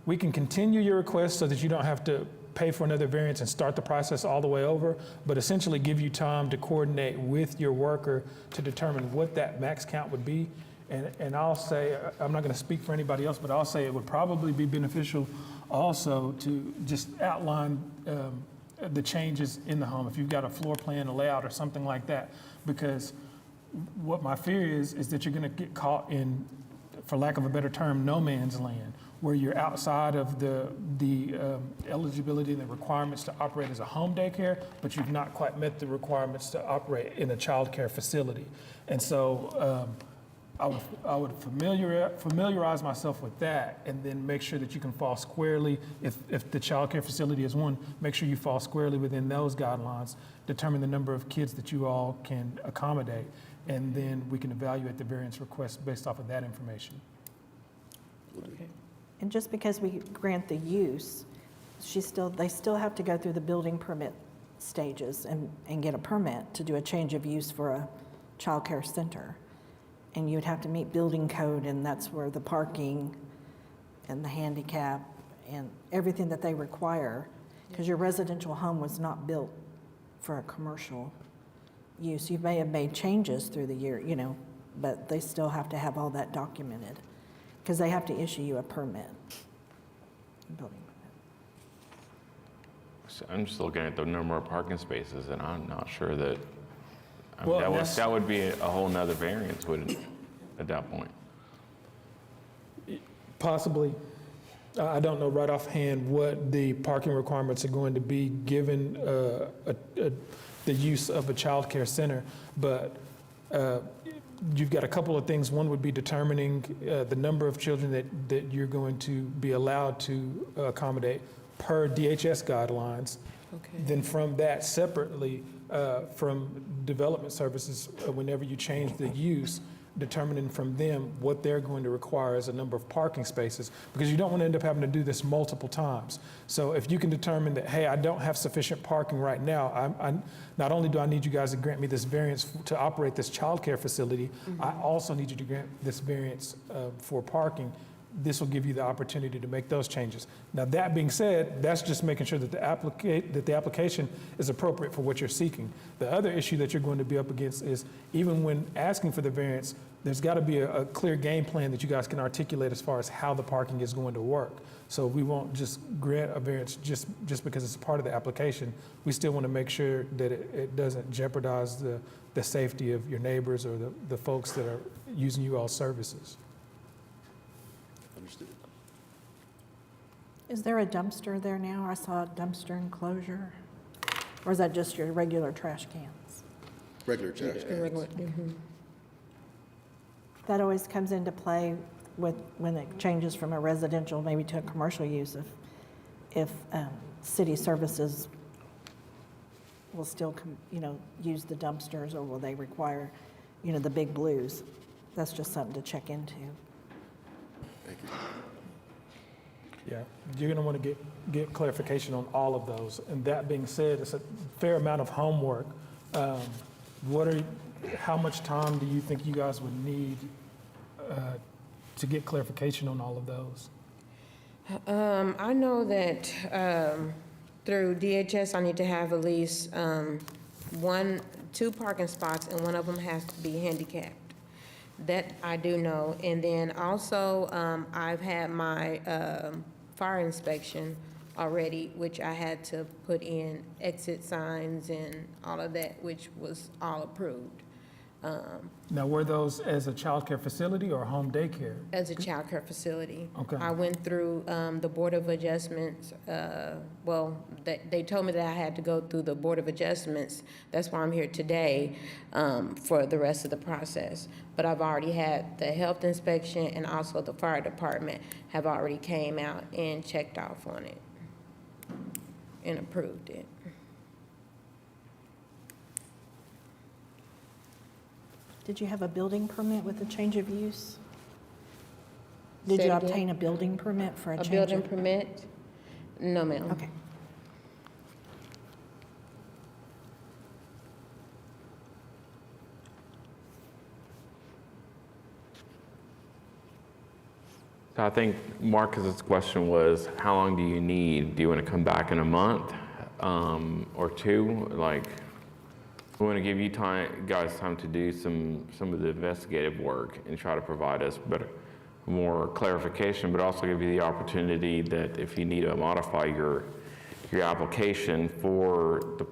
we can continue your request so that you don't have to pay for another variance and start the process all the way over, but essentially give you time to coordinate with your worker to determine what that max count would be. And I'll say, I'm not going to speak for anybody else, but I'll say it would probably be beneficial also to just outline the changes in the home, if you've got a floor plan, a layout, or something like that. Because what my fear is that you're going to get caught in, for lack of a better term, no man's land, where you're outside of the eligibility and the requirements to operate as a home daycare, but you've not quite met the requirements to operate in a child care facility. And so I would familiarize myself with that, and then make sure that you can fall squarely, if the child care facility is one, make sure you fall squarely within those guidelines, determine the number of kids that you all can accommodate, and then we can evaluate the variance request based off of that information. Okay. And just because we grant the use, they still have to go through the building permit stages and get a permit to do a change of use for a child care center. And you'd have to meet building code, and that's where the parking and the handicap and everything that they require, because your residential home was not built for a commercial use. You may have made changes through the year, but they still have to have all that documented, because they have to issue you a permit, building permit. So I'm just looking at the number of parking spaces, and I'm not sure that, Well, that would be a whole nother variance, wouldn't it, at that point? Possibly. I don't know right offhand what the parking requirements are going to be given the use of a child care center, but you've got a couple of things. One would be determining the number of children that you're going to be allowed to accommodate per DHS guidelines. Okay. Then from that, separately, from development services, whenever you change the use, determining from them what they're going to require as a number of parking spaces, because you don't want to end up having to do this multiple times. So if you can determine that, hey, I don't have sufficient parking right now, not only do I need you guys to grant me this variance to operate this child care facility, I also need you to grant this variance for parking. this will give you the opportunity to make those changes. Now, that being said, that's just making sure that the application is appropriate for what you're seeking. The other issue that you're going to be up against is, even when asking for the variance, there's got to be a clear game plan that you guys can articulate as far as how the parking is going to work. So we won't just grant a variance just because it's part of the application. We still want to make sure that it doesn't jeopardize the safety of your neighbors or the folks that are using you all's services. Understood. Is there a dumpster there now? I saw a dumpster enclosure. Or is that just your regular trash cans? Regular trash cans. That always comes into play when it changes from a residential maybe to a commercial use, if city services will still, use the dumpsters, or will they require, the big blues? That's just something to check into. Thank you. Yeah, you're gonna want to get clarification on all of those. And that being said, it's a fair amount of homework. How much time do you think you guys would need to get clarification on all of those? I know that through DHS, I need to have at least 2 parking spots, and one of them has to be handicapped. That I do know. And then also, I've had my fire inspection already, which I had to put in exit signs and all of that, which was all approved. Now, were those as a childcare facility or home daycare? As a childcare facility. Okay. I went through the Board of Adjustments. They told me that I had to go through the Board of Adjustments. That's why I'm here today for the rest of the process. But I've already had the health inspection, and also the fire department have already came out and checked off on it and approved it. Did you have a building permit with a change of use? Say Did it you again? obtain a building permit for a A change building of? permit? No, ma'am. Okay. So I think Marcus's question was, how long do you need? Do you want to come back in a month or 2? Like, we want to give you guys time to do some of the investigative work and try to provide us more clarification, but also give you the opportunity that if you need to modify your application for the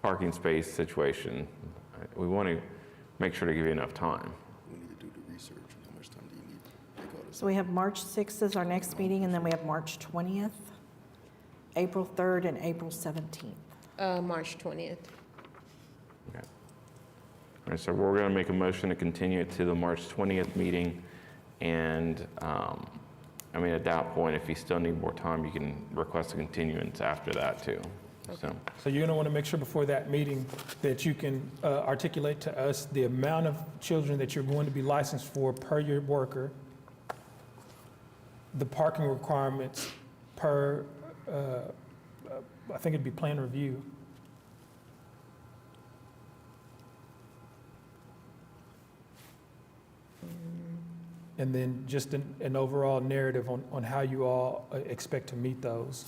parking space situation, we want to make sure to give you enough time. We need to do the research. How much time do you need to take all this? So we have March 6th as our next meeting, and then we have March 20th, April 3rd, and April 17th. March 20th. Okay. All right, so we're going to make a motion to continue it to the March 20th meeting. And at that point, if you still need more time, you can request a continuance after that too. So you're gonna want to make sure before that meeting that you can articulate to us the amount of children that you're going to be licensed for per your worker, the parking requirements per, I think it'd be plan review. And then just an overall narrative on how you all expect to meet those.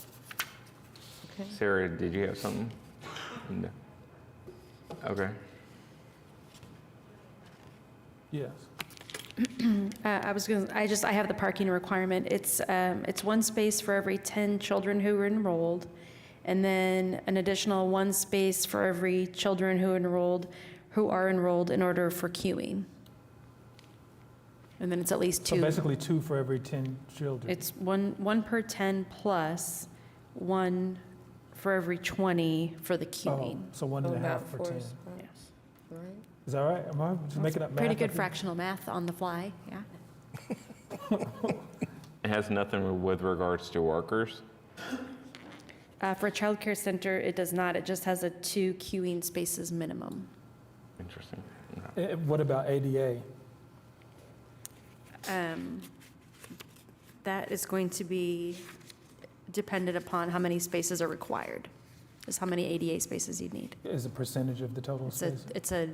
Sarah, did you have something? No. Okay. Yes. I have the parking requirement. It's 1 space for every 10 children who are enrolled, and then an additional 1 space for every children who are enrolled in order for queuing. And then it's at least 2. So basically 2 for every 10 children. It's one per 10 plus 1 for every 20 for the queuing. So 1.5 for 10. Yes. Right. Is that right? Am I just making up math? Pretty good fractional math on the fly, yeah. It has nothing with regards to workers? For a childcare center, it does not. It just has a 2 queuing spaces minimum. Interesting. What about ADA? That is going to be dependent upon how many spaces are required, is how many ADA spaces you need. Is a percentage of the total space? It's a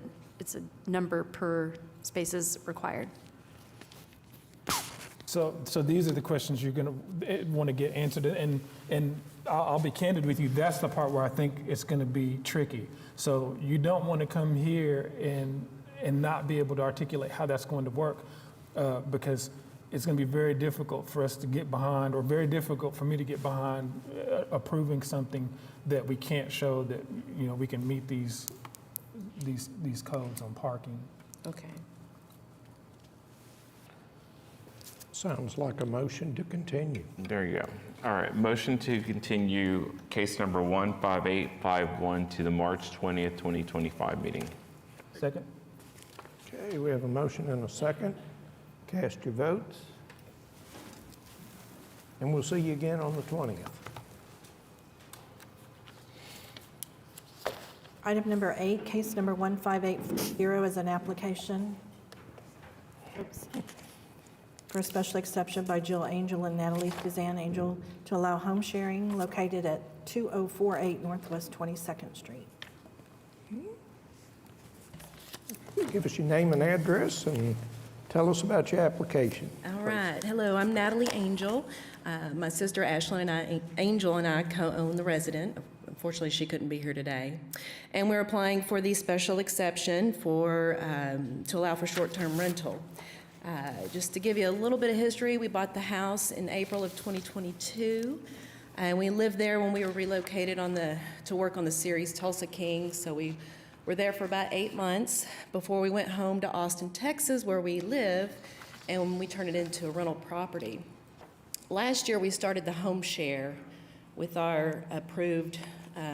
number per spaces required. So these are the questions you're going to want to get answered, and I'll be candid with you. That's the part where I think it's going to be tricky. So you don't want to come here and not be able to articulate how that's going to work, because it's going to be very difficult for us to get behind, or very difficult for me to get behind approving something that we can't show that, you know, we can meet these codes on parking. Okay. Sounds like a motion to continue. There you go. All right, motion to continue case number 15851 to the March 20th, 2025 meeting. Second? Okay, we have a motion and a second. Cast your votes. And we'll see you again on the 20th. Item number 8, case number 15840 is an application for a special exception by Jill Angel and Natalie Suzanne Angel to allow home sharing located at 2048 Northwest 22nd Street. Give us your name and address and tell us about your application. All right. Hello, I'm Natalie Angel. My sister Ashlyn Angel and I co-own the resident. Unfortunately, she couldn't be here today. And we're applying for the special exception for to allow for short-term rental. Just to give you a little bit of history, we bought the house in April of 2022, and we lived there when we were relocated to work on the series Tulsa King. So we were there for about 8 months before we went home to Austin, Texas, where we live, and we turned it into a rental property. Last year, we started the home share with our approved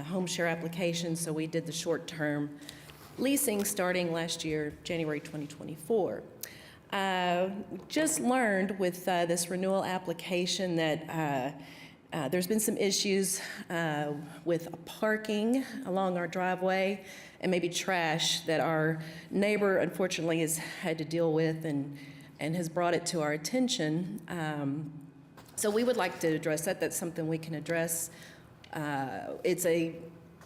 home share application, so we did the short-term leasing starting last year, January 2024. Just learned with this renewal application that there's been some issues with parking along our driveway and maybe trash that our neighbor unfortunately has had to deal with and has brought it to our attention. So we would like to address that. That's something we can address. It's a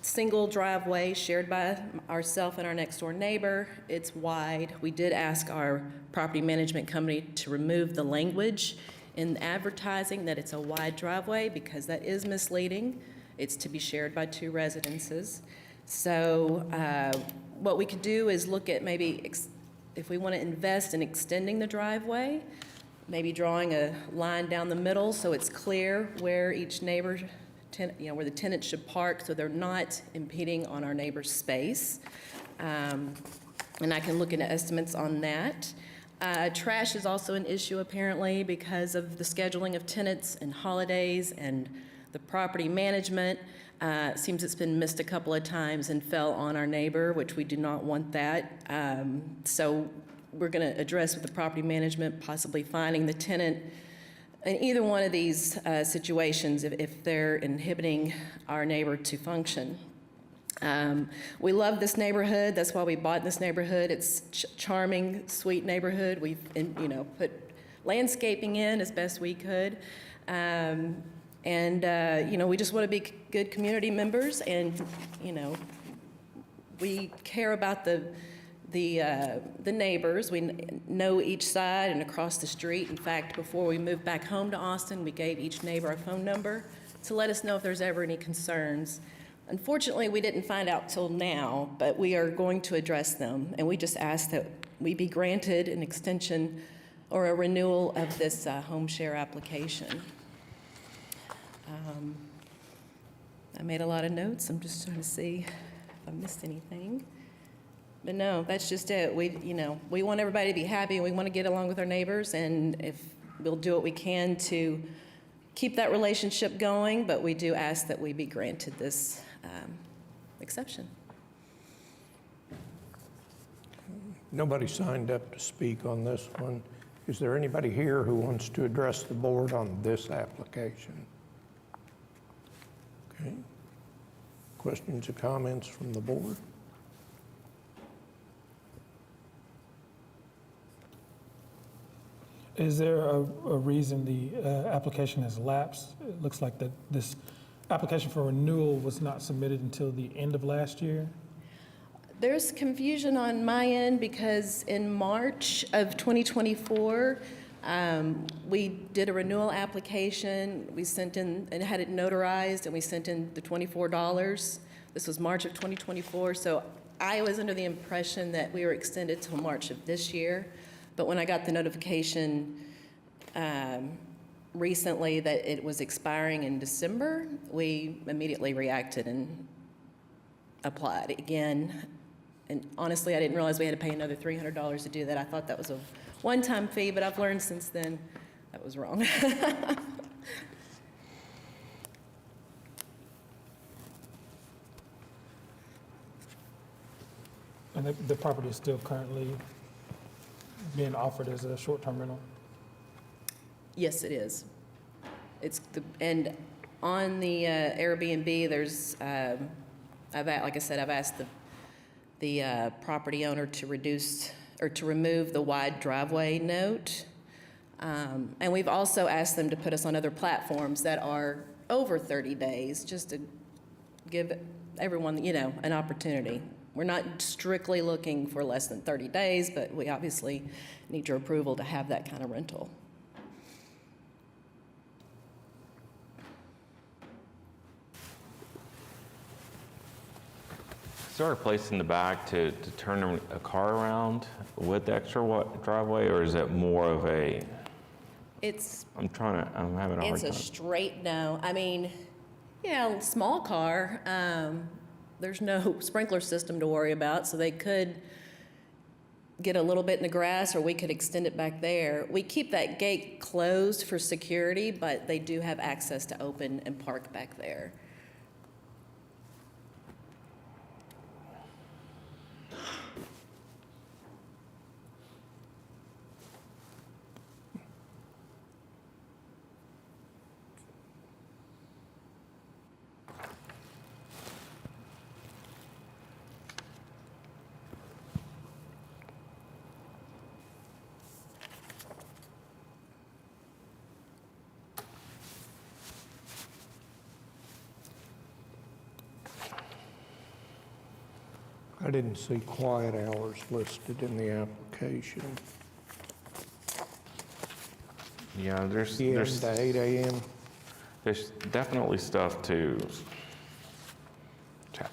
single driveway shared by ourselves and our next door neighbor. It's wide. We did ask our property management company to remove the language in advertising that it's a wide driveway because that is misleading. It's to be shared by 2 residences. So what we could do is look at maybe if we want to invest in extending the driveway, maybe drawing a line down the middle so it's clear where each neighbor, where the tenants should park so they're not impeding on our neighbor's space. And I can look into estimates on that. Trash is also an issue apparently because of the scheduling of tenants and holidays and the property management. It seems it's been missed a couple of times and fell on our neighbor, which we do not want that. So we're going to address with the property management, possibly finding the tenant in either one of these situations if they're inhibiting our neighbor to function. We love this neighborhood. That's why we bought this neighborhood. It's charming, sweet neighborhood. We've put landscaping in as best we could. We just want to be good community members, and we care about the neighbors. We know each side and across the street. In fact, before we moved back home to Austin, we gave each neighbor a phone number to let us know if there's ever any concerns. Unfortunately, we didn't find out till now, but we are going to address them, and we just ask that we be granted an extension or a renewal of this home share application. I made a lot of notes. I'm just trying to see if I missed anything. But no, that's just it. We want everybody to be happy, and we want to get along with our neighbors, and if we'll do what we can to keep that relationship going, but we do ask that we be granted this exception. Nobody signed up to speak on this one. Is there anybody here who wants to address the board on this application? Okay. Questions or comments from the board? Is there a reason the application has lapsed? It looks like that this application for renewal was not submitted until the end of last year. There's confusion on my end because in March of 2024, We did a renewal application, we sent in, and had it notarized, and we sent in the $24. This was March of 2024, so I was under the impression that we were extended till March of this year, but when I got the notification recently that it was expiring in December, we immediately reacted and applied again. And honestly, I didn't realize we had to pay another $300 to do that. I thought that was a one-time fee, but I've learned since then that was wrong. And the property is still currently being offered as a short-term rental? Yes, it is. And on the Airbnb, there's, like I said, I've asked the property owner to reduce or to remove the wide driveway note. And we've also asked them to put us on other platforms that are over 30 days, just to give everyone, an opportunity. We're not strictly looking for less than 30 days, but we obviously need your approval to have that kind of rental. Is there a place in the back to turn a car around with the extra driveway, or is it more of a, I'm having a hard It's time. a straight no. I mean, yeah, small car. There's no sprinkler system to worry about, so they could get a little bit in the grass, or we could extend it back there. We keep that gate closed for security, but they do have access to open and park back there. I didn't see quiet hours listed in the application. Yeah, there's 10 to 8 a.m. There's definitely stuff to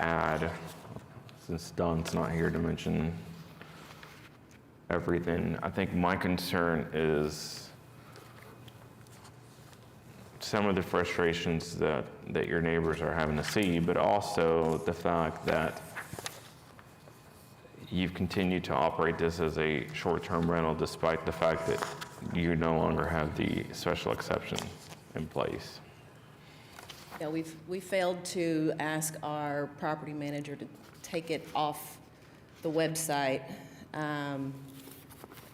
add, since Don's not here to mention everything. I think my concern is some of the frustrations that your neighbors are having to see, but also the fact that you've continued to operate this as a short-term rental despite the fact that you no longer have the special exception in place. Yeah, we failed to ask our property manager to take it off the website. And,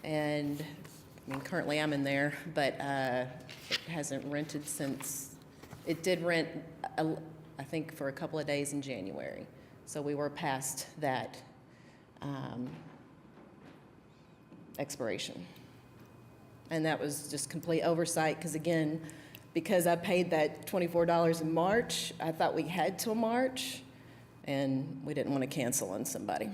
I mean, currently I'm in there, but it hasn't rented since, it did rent, I think, for a couple of days in January. So we were past that expiration. And that was just complete oversight, because again, because I paid that $24 in March, I thought we had till March, and we didn't want to cancel on somebody.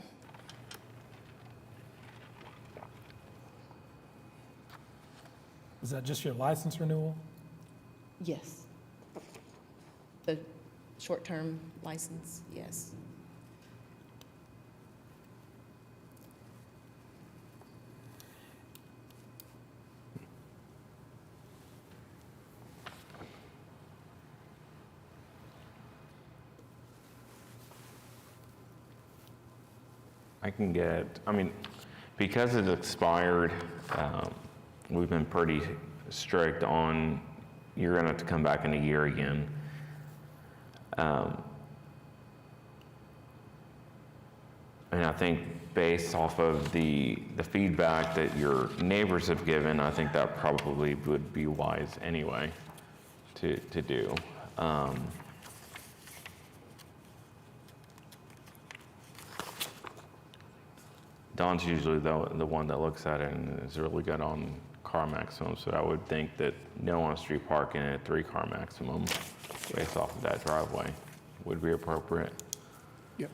Is that just your license renewal? Yes. The short-term license, yes. Because it's expired, we've been pretty strict on, you're gonna have to come back in a year again. And I think based off of the feedback that your neighbors have given, I think that probably would be wise anyway to do. Don's usually the one that looks at it and is really good on car maximum, so I would think that no on-street parking at 3-car maximum based off of that driveway would be appropriate. Yep.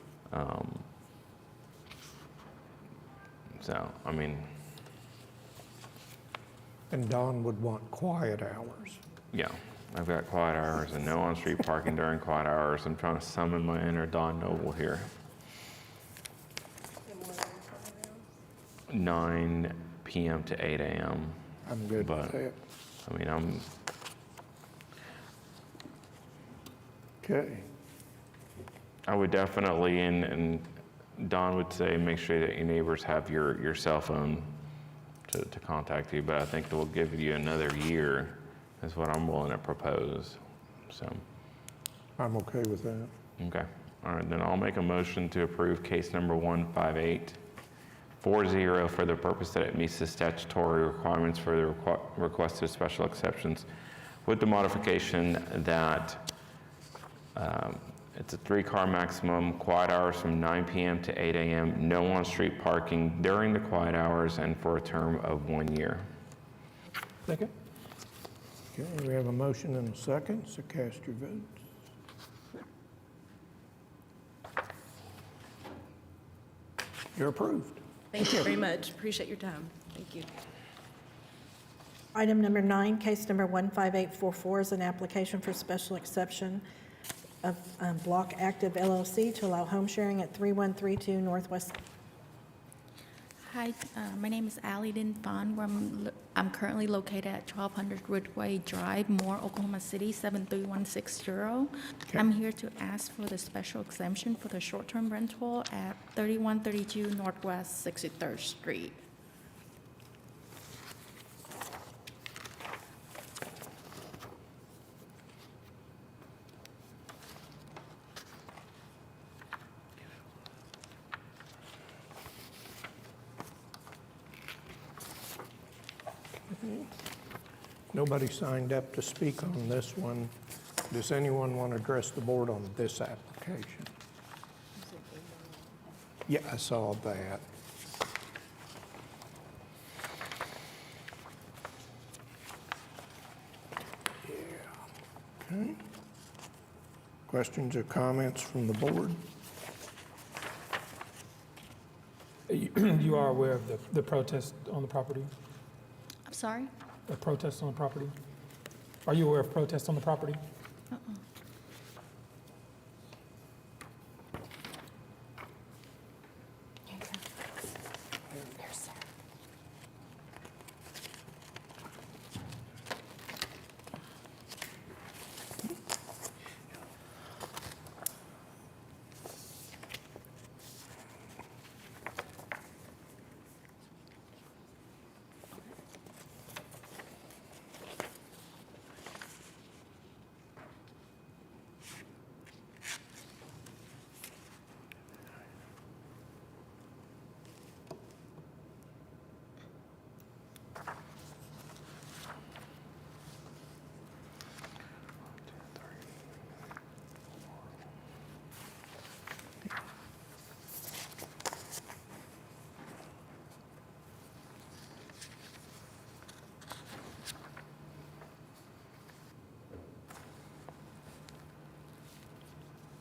So, I mean, And Don would want quiet hours. Yeah, I've got quiet hours and no on-street parking during quiet hours. I'm trying to summon my inner Don Noble here. 9 p.m. to 8 a.m. I'm good But- with that. I mean, Okay. I would definitely, and Don would say, make sure that your neighbors have your cell phone to contact you, but I think they'll give you another year is what I'm willing to propose, so, I'm okay with that. okay. All right, then I'll make a motion to approve case number 15840 for the purpose that it meets the statutory requirements for the requested special exceptions with the modification that it's a 3-car maximum, quiet hours from 9 p.m. to 8 a.m., no on-street parking during the quiet hours, and for a term of 1 year. Second? Okay, we have a motion and a second, so cast your votes. You're approved. Thank you very much. Appreciate your time. Thank you. Item number 9, case number 15844 is an application for special exception of Block Active LLC to allow home sharing at 3132 Northwest. Hi, my name is Allie Lynn Vaughn. I'm currently located at 1200 Ridgeway Drive, Moore, Oklahoma City, 73160. I'm here to ask for the special exemption for the short-term rental at 3132 Northwest 63rd Street. Nobody signed up to speak on this one. Does anyone want to address the board on this application? Yeah, I saw that. Yeah. Okay. Questions or comments from the board? You are aware of the protest on the property? I'm sorry? The protest on the property? Are you aware of protests on the property?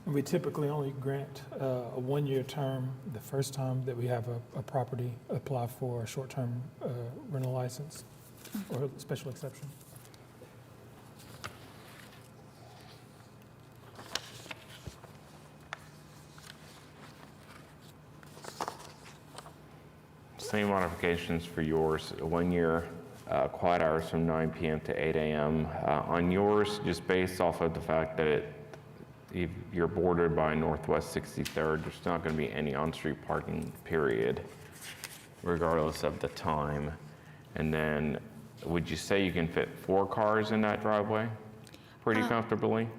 We typically only grant a one-year term the first time that we have a property apply for a short-term rental license or special exception. Same modifications for yours, 1 year, quiet hours from 9 p.m. to 8 a.m. On yours, just based off of the fact that you're bordered by Northwest 63rd, there's not going to be any on-street parking, period, regardless of the time. And then, would you say you can fit 4 cars in that driveway pretty comfortably?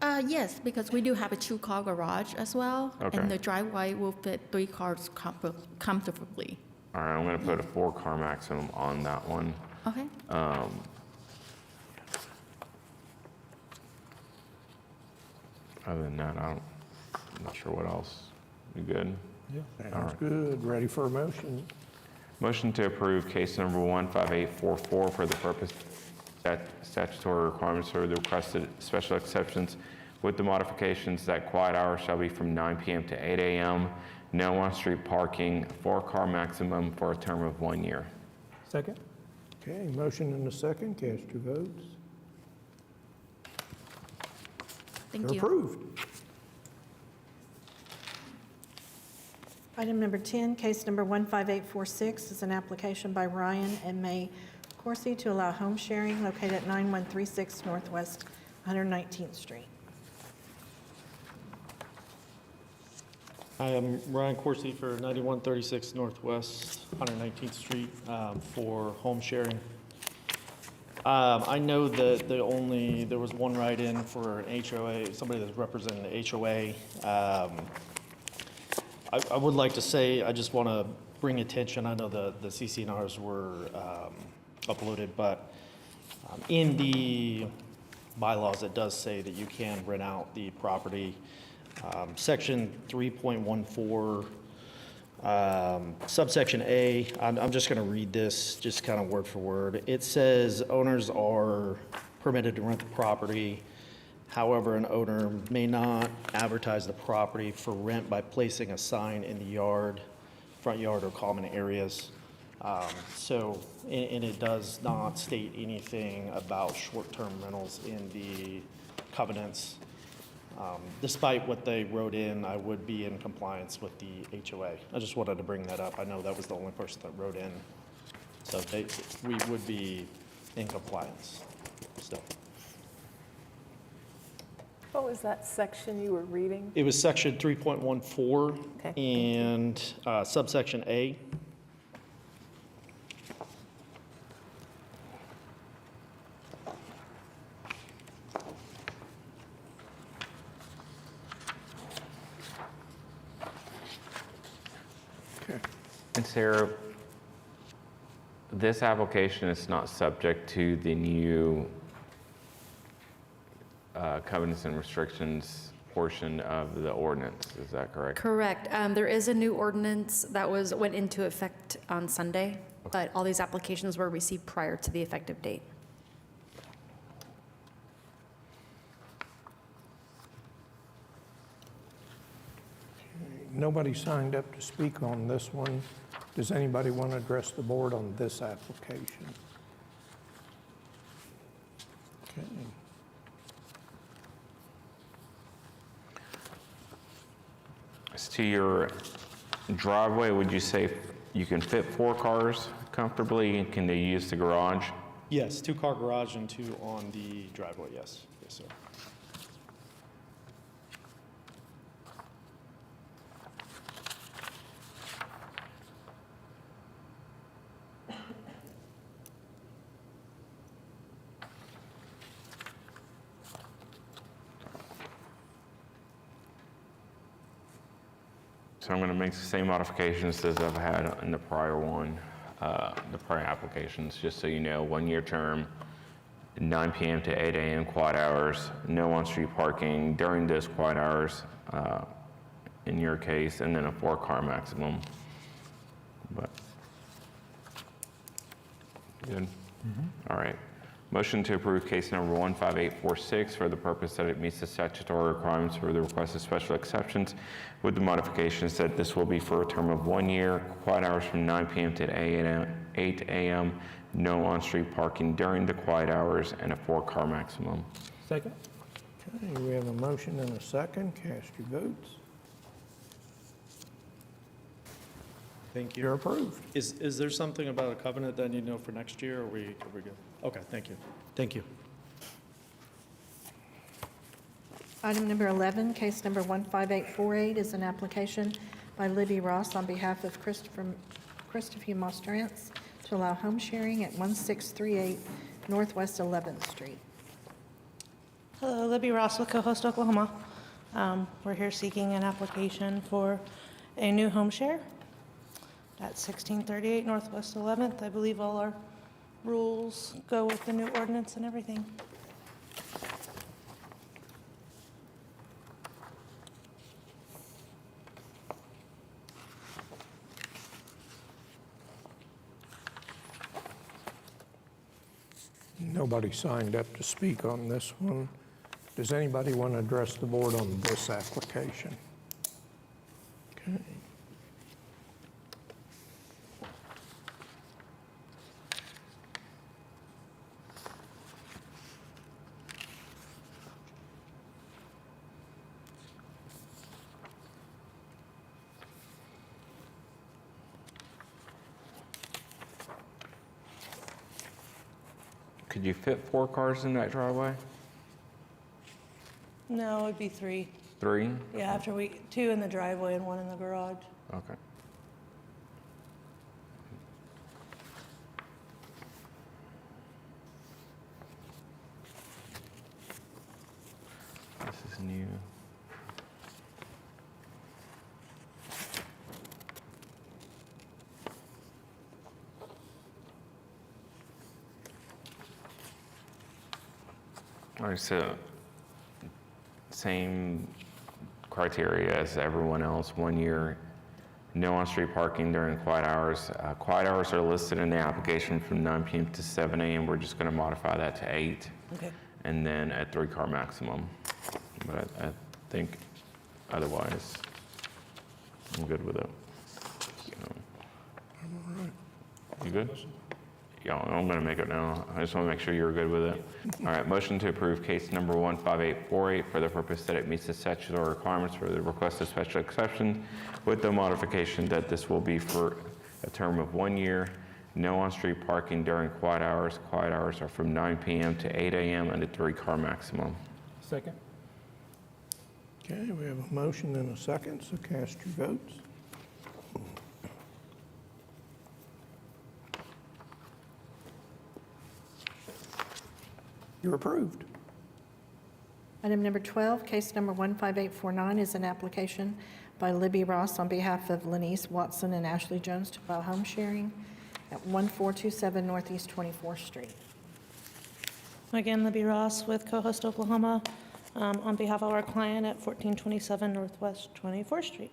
Yes, because we do have a 2-car garage as well, Okay. and the driveway will fit 3 cars comfortably. All right, I'm going to put a 4-car maximum on that one. Okay? Other than that, I'm not sure what else. You good? Yeah. Sounds good. Ready for a motion? Motion to approve case number 15844 for the purpose that statutory requirements for the requested special exceptions with the modifications that quiet hours shall be from 9 p.m. to 8 a.m., no on-street parking, 4-car maximum for a term of 1 year. Second? Okay, motion and a second, cast your votes. Thank They're you. approved. Item number 10, case number 15846 is an application by Ryan and May Corsi to allow home sharing located at 9136 Northwest 119th Street. Hi, I'm Ryan Corsi for 9136 Northwest 119th Street for home sharing. I know that there was one write-in for an HOA, somebody that's representing the HOA. I would like to say, I just want to bring attention, I know the CCNRs were uploaded, but in the bylaws, it does say that you can rent out the property. Section 3.14, subsection A, I'm just going to read this, just kind of word for word. It says owners are permitted to rent the property. However, an owner may not advertise the property for rent by placing a sign in the yard, front yard, or common areas. And it does not state anything about short-term rentals in the covenants. Despite what they wrote in, I would be in compliance with the HOA. I just wanted to bring that up. I know that was the only person that wrote in. So we would be in compliance still. What was that section you were reading? It was section 3.14 Okay. and subsection A. Okay. And Sarah, this application is not subject to the new covenants and restrictions portion of the ordinance, is that correct? Correct. There is a new ordinance that went into effect on Sunday, but all these applications were received prior to the effective date. Nobody signed up to speak on this one. Does anybody want to address the board on this application? Okay. As to your driveway, would you say you can fit 4 cars comfortably? Can they use the garage? Yes, 2-car garage and 2 on the driveway, yes. Yes, sir. So I'm going to make the same modifications as I've had in the prior one, the prior applications, just so you know, 1-year term, 9 p.m. to 8 a.m. quiet hours, no on-street parking during those quiet hours in your case, and then a 4-car maximum. But, good? All right. Motion to approve case number 15846 for the purpose that it meets the statutory requirements for the requested special exceptions with the modifications that this will be for a term of 1 year, quiet hours from 9 p.m. to 8 a.m., no on-street parking during the quiet hours, and a 4-car maximum. Second? Okay, we have a motion and a second. Cast your votes. Thank you. You're approved. Is there something about a covenant that I need to know for next year, or are we good? Okay, thank you. Thank you. Item number 11, case number 15848 is an application by Libby Ross on behalf of Christopher Mostrance to allow home sharing at 1638 Northwest 11th Street. Hello, Libby Ross with Cohost, Oklahoma. We're here seeking an application for a new home share at 1638 Northwest 11th. I believe all our rules go with the new ordinance and everything. Nobody signed up to speak on this one. Does anybody want to address the board on this application? Okay. Could you fit 4 cars in that driveway? No, it'd be 3. 3? Yeah, 2 in the driveway and 1 in the garage. Okay. This is new. All right, so same criteria as everyone else, 1 year, no on-street parking during quiet hours. Quiet hours are listed in the application from 9 p.m. to 7 a.m. We're just going to modify that to 8. Okay. And then a 3-car maximum. But I think otherwise, I'm good with it. You good? Yeah, I'm going to make it now. I just want to make sure you're good with it. All right, motion to approve case number 15848 for the purpose that it meets the statutory requirements for the requested special exception with the modification that this will be for a term of 1 year. No on-street parking during quiet hours. Quiet hours are from 9 p.m. to 8 a.m. and a 3-car maximum. Second. Okay, we have a motion and a second, so cast your votes. You're approved. Item number 12, case number 15849 is an application by Libby Ross on behalf of Lenise Watson and Ashley Jones to allow home sharing at 1427 Northeast 24th Street. Again, Libby Ross with Co-host Oklahoma, on behalf of our client at 1427 Northwest 24th Street.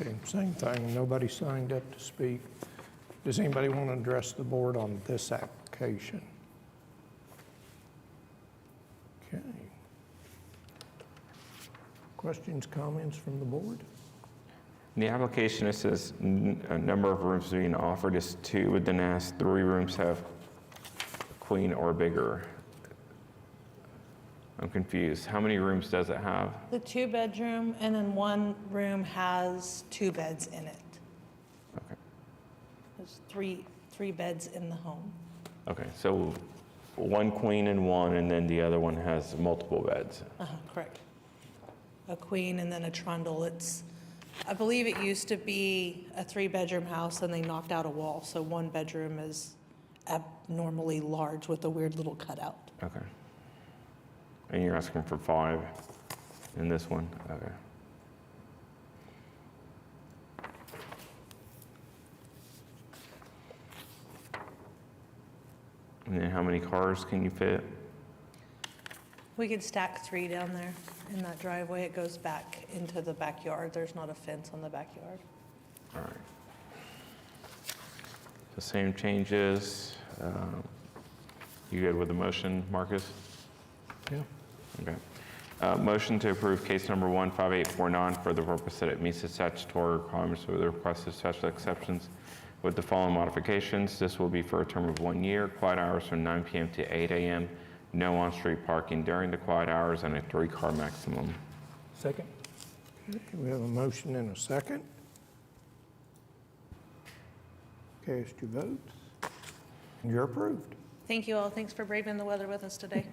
Okay, same thing. Nobody signed up to speak. Does anybody want to address the board on this application? Okay. Questions, comments from the board? In the application, it says a number of rooms being offered is 2, but then asks 3 rooms have queen or bigger. I'm confused. How many rooms does it have? The 2-bedroom, and then 1 room has 2 beds in it. Okay. There's three beds in the home. Okay, so 1 queen and 1, and then the other one has multiple beds. Correct. A queen and then a trundle. I believe it used to be a 3-bedroom house and they knocked out a wall, so 1 bedroom is abnormally large with a weird little cutout. Okay. And you're asking for 5 in this one? Okay. And then how many cars can you fit? We could stack 3 down there in that driveway. It goes back into the backyard. There's not a fence on the backyard. All right. The same changes. You good with the motion, Marcus? Yeah. Okay. Motion to approve case number 15849 for the purpose that it meets the statutory requirements for the requested special exceptions with the following modifications. This will be for a term of 1 year. Quiet hours from 9 p.m. to 8 a.m. No on-street parking during the quiet hours and a 3-car maximum. Second. Okay, we have a motion and a second. Cast your votes. You're approved. Thank you all. Thanks for braving the weather with us today.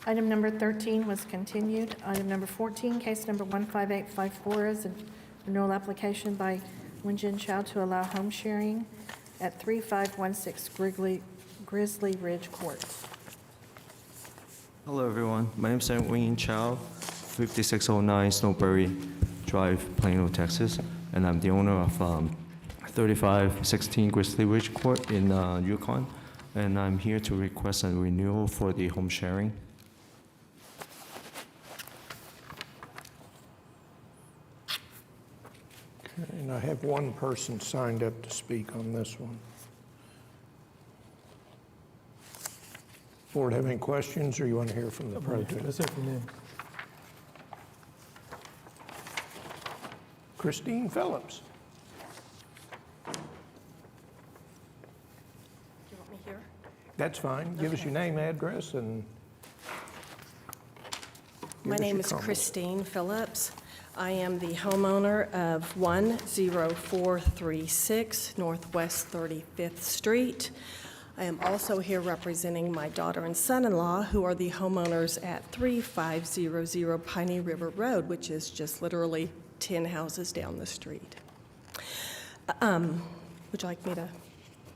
Item number 13 was continued. Item number 14, case number 15854 is a renewal application by Wenjin Chow to allow home sharing at 3516 Grizzly Ridge Court. Hello, everyone. My name is Wayne Chow, 5609 Snowberry Drive, Plano, Texas, and I'm the owner of 3516 Grizzly Ridge Court in Yukon, and I'm here to request a renewal for the home sharing. Okay, and I have one person signed up to speak on this one. Board have any questions, or you want to hear from the protest? Let's hear from them. Christine Phillips. Do you want me here? That's fine. Give us your name, address, and My give us name your is comments. Christine Phillips. I am the homeowner of 10436 Northwest 35th Street. I am also here representing my daughter and son-in-law, who are the homeowners at 3500 Piney River Road, which is just literally 10 houses down the street. Would you like me to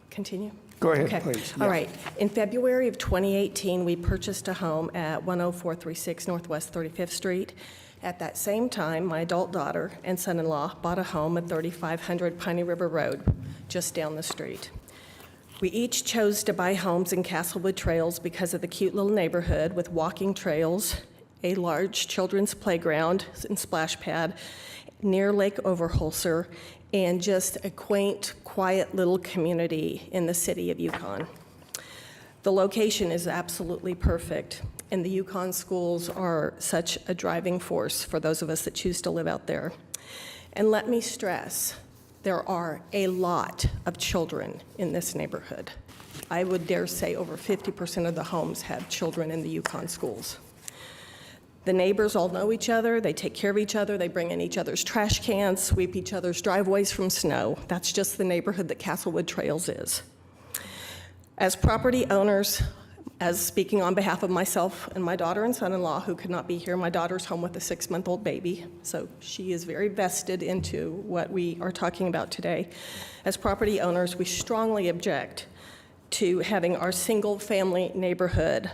continue? Go ahead, Okay. please. All Yeah. right. In February of 2018, we purchased a home at 10436 Northwest 35th Street. At that same time, my adult daughter and son-in-law bought a home at 3500 Piney River Road, just down the street. We each chose to buy homes in Castlewood Trails because of the cute little neighborhood with walking trails, a large children's playground and splash pad near Lake Overholser, and just a quaint, quiet little community in the city of Yukon. The location is absolutely perfect, and the Yukon schools are such a driving force for those of us that choose to live out there. And let me stress, there are a lot of children in this neighborhood. I would dare say over 50% of the homes have children in the Yukon schools. The neighbors all know each other, they take care of each other, they bring in each other's trash cans, sweep each other's driveways from snow. That's just the neighborhood that Castlewood Trails is. As property owners, as speaking on behalf of myself and my daughter and son-in-law, who could not be here, my daughter's home with a 6-month-old baby, so she is very vested into what we are talking about today. As property owners, we strongly object to having our single-family neighborhood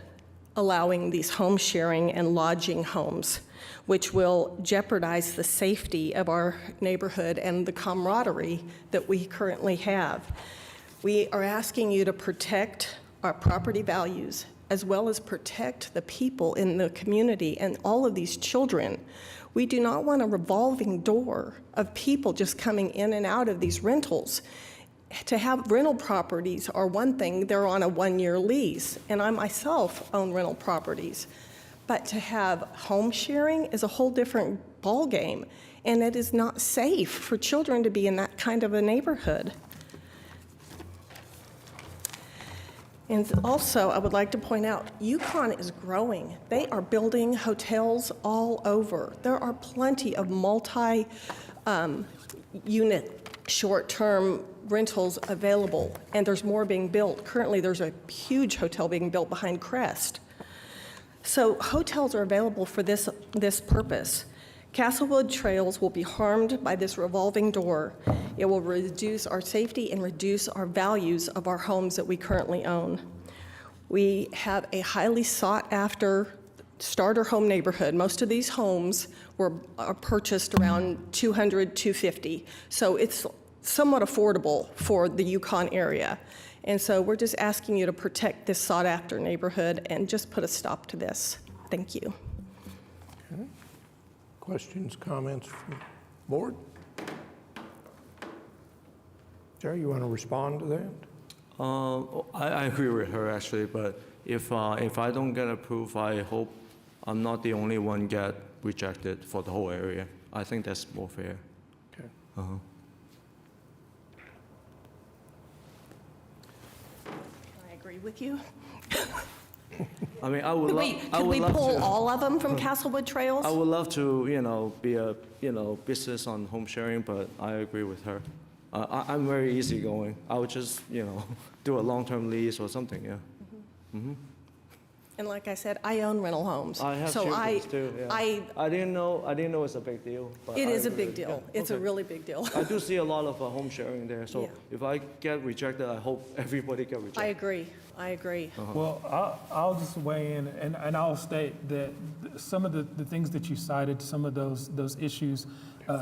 allowing these home sharing and lodging homes, which will jeopardize the safety of our neighborhood and the camaraderie that we currently have. We are asking you to protect our property values as well as protect the people in the community and all of these children. We do not want a revolving door of people just coming in and out of these rentals. To have rental properties are one thing, they're on a 1-year lease, and I myself own rental properties. But to have home sharing is a whole different ballgame, and it is not safe for children to be in that kind of a neighborhood. And also, I would like to point out, Yukon is growing. They are building hotels all over. There are plenty of multi-unit, short-term rentals available, and there's more being built. Currently, there's a huge hotel being built behind Crest. So hotels are available for this purpose. Castlewood Trails will be harmed by this revolving door. It will reduce our safety and reduce our values of our homes that we currently own. We have a highly sought-after starter home neighborhood. Most of these homes are purchased around $200,000, $250,000. So it's somewhat affordable for the Yukon area. And so we're just asking you to protect this sought-after neighborhood and just put a stop to this. Thank you. Okay. Questions, comments from board? Jerry, you want to respond to that? I agree with her actually, but if I don't get approved, I hope I'm not the only one get rejected for the whole area. I think that's more fair. Okay. I agree with you. I mean, I would love. Could we pull all of them from Castlewood Trails? I would love to, be a, business on home sharing, but I agree with her. I'm very easygoing. I would just, do a long-term lease or something, yeah. Mm-hmm. And like I said, I own rental homes. I have so children too, yeah. I didn't know it's a big deal. But It I is a agree. big deal. Yeah, It's a okay. really big deal. I do see a lot of home sharing there, so Yeah. if I get rejected, I hope everybody get rejected. I agree. I agree. Well, I'll just weigh in, and I'll state that some of the things that you cited, some of those issues,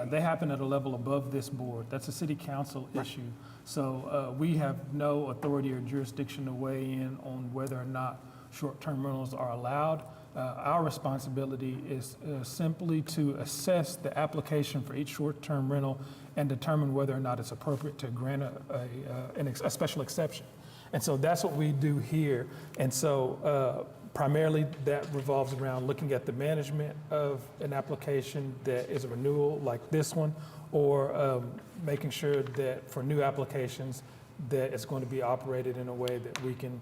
they happen at a level above this board. That's a city council issue. So we have no authority or jurisdiction to weigh in on whether or not short-term rentals are allowed. Our responsibility is simply to assess the application for each short-term rental and determine whether or not it's appropriate to grant a special exception. And so that's what we do here. And so primarily that revolves around looking at the management of an application that is a renewal like this one, or making sure that for new applications that it's going to be operated in a way that we can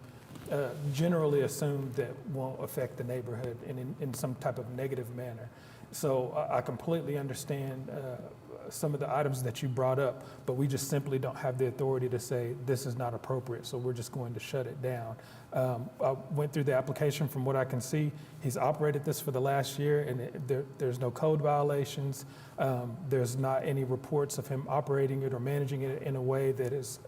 generally assume that won't affect the neighborhood in some type of negative manner. So I completely understand some of the items that you brought up, but we just simply don't have the authority to say this is not appropriate, so we're just going to shut it down. I went through the application. From what I can see, he's operated this for the last year, and there's no code violations. There's not any reports of him operating it or managing it in a way that is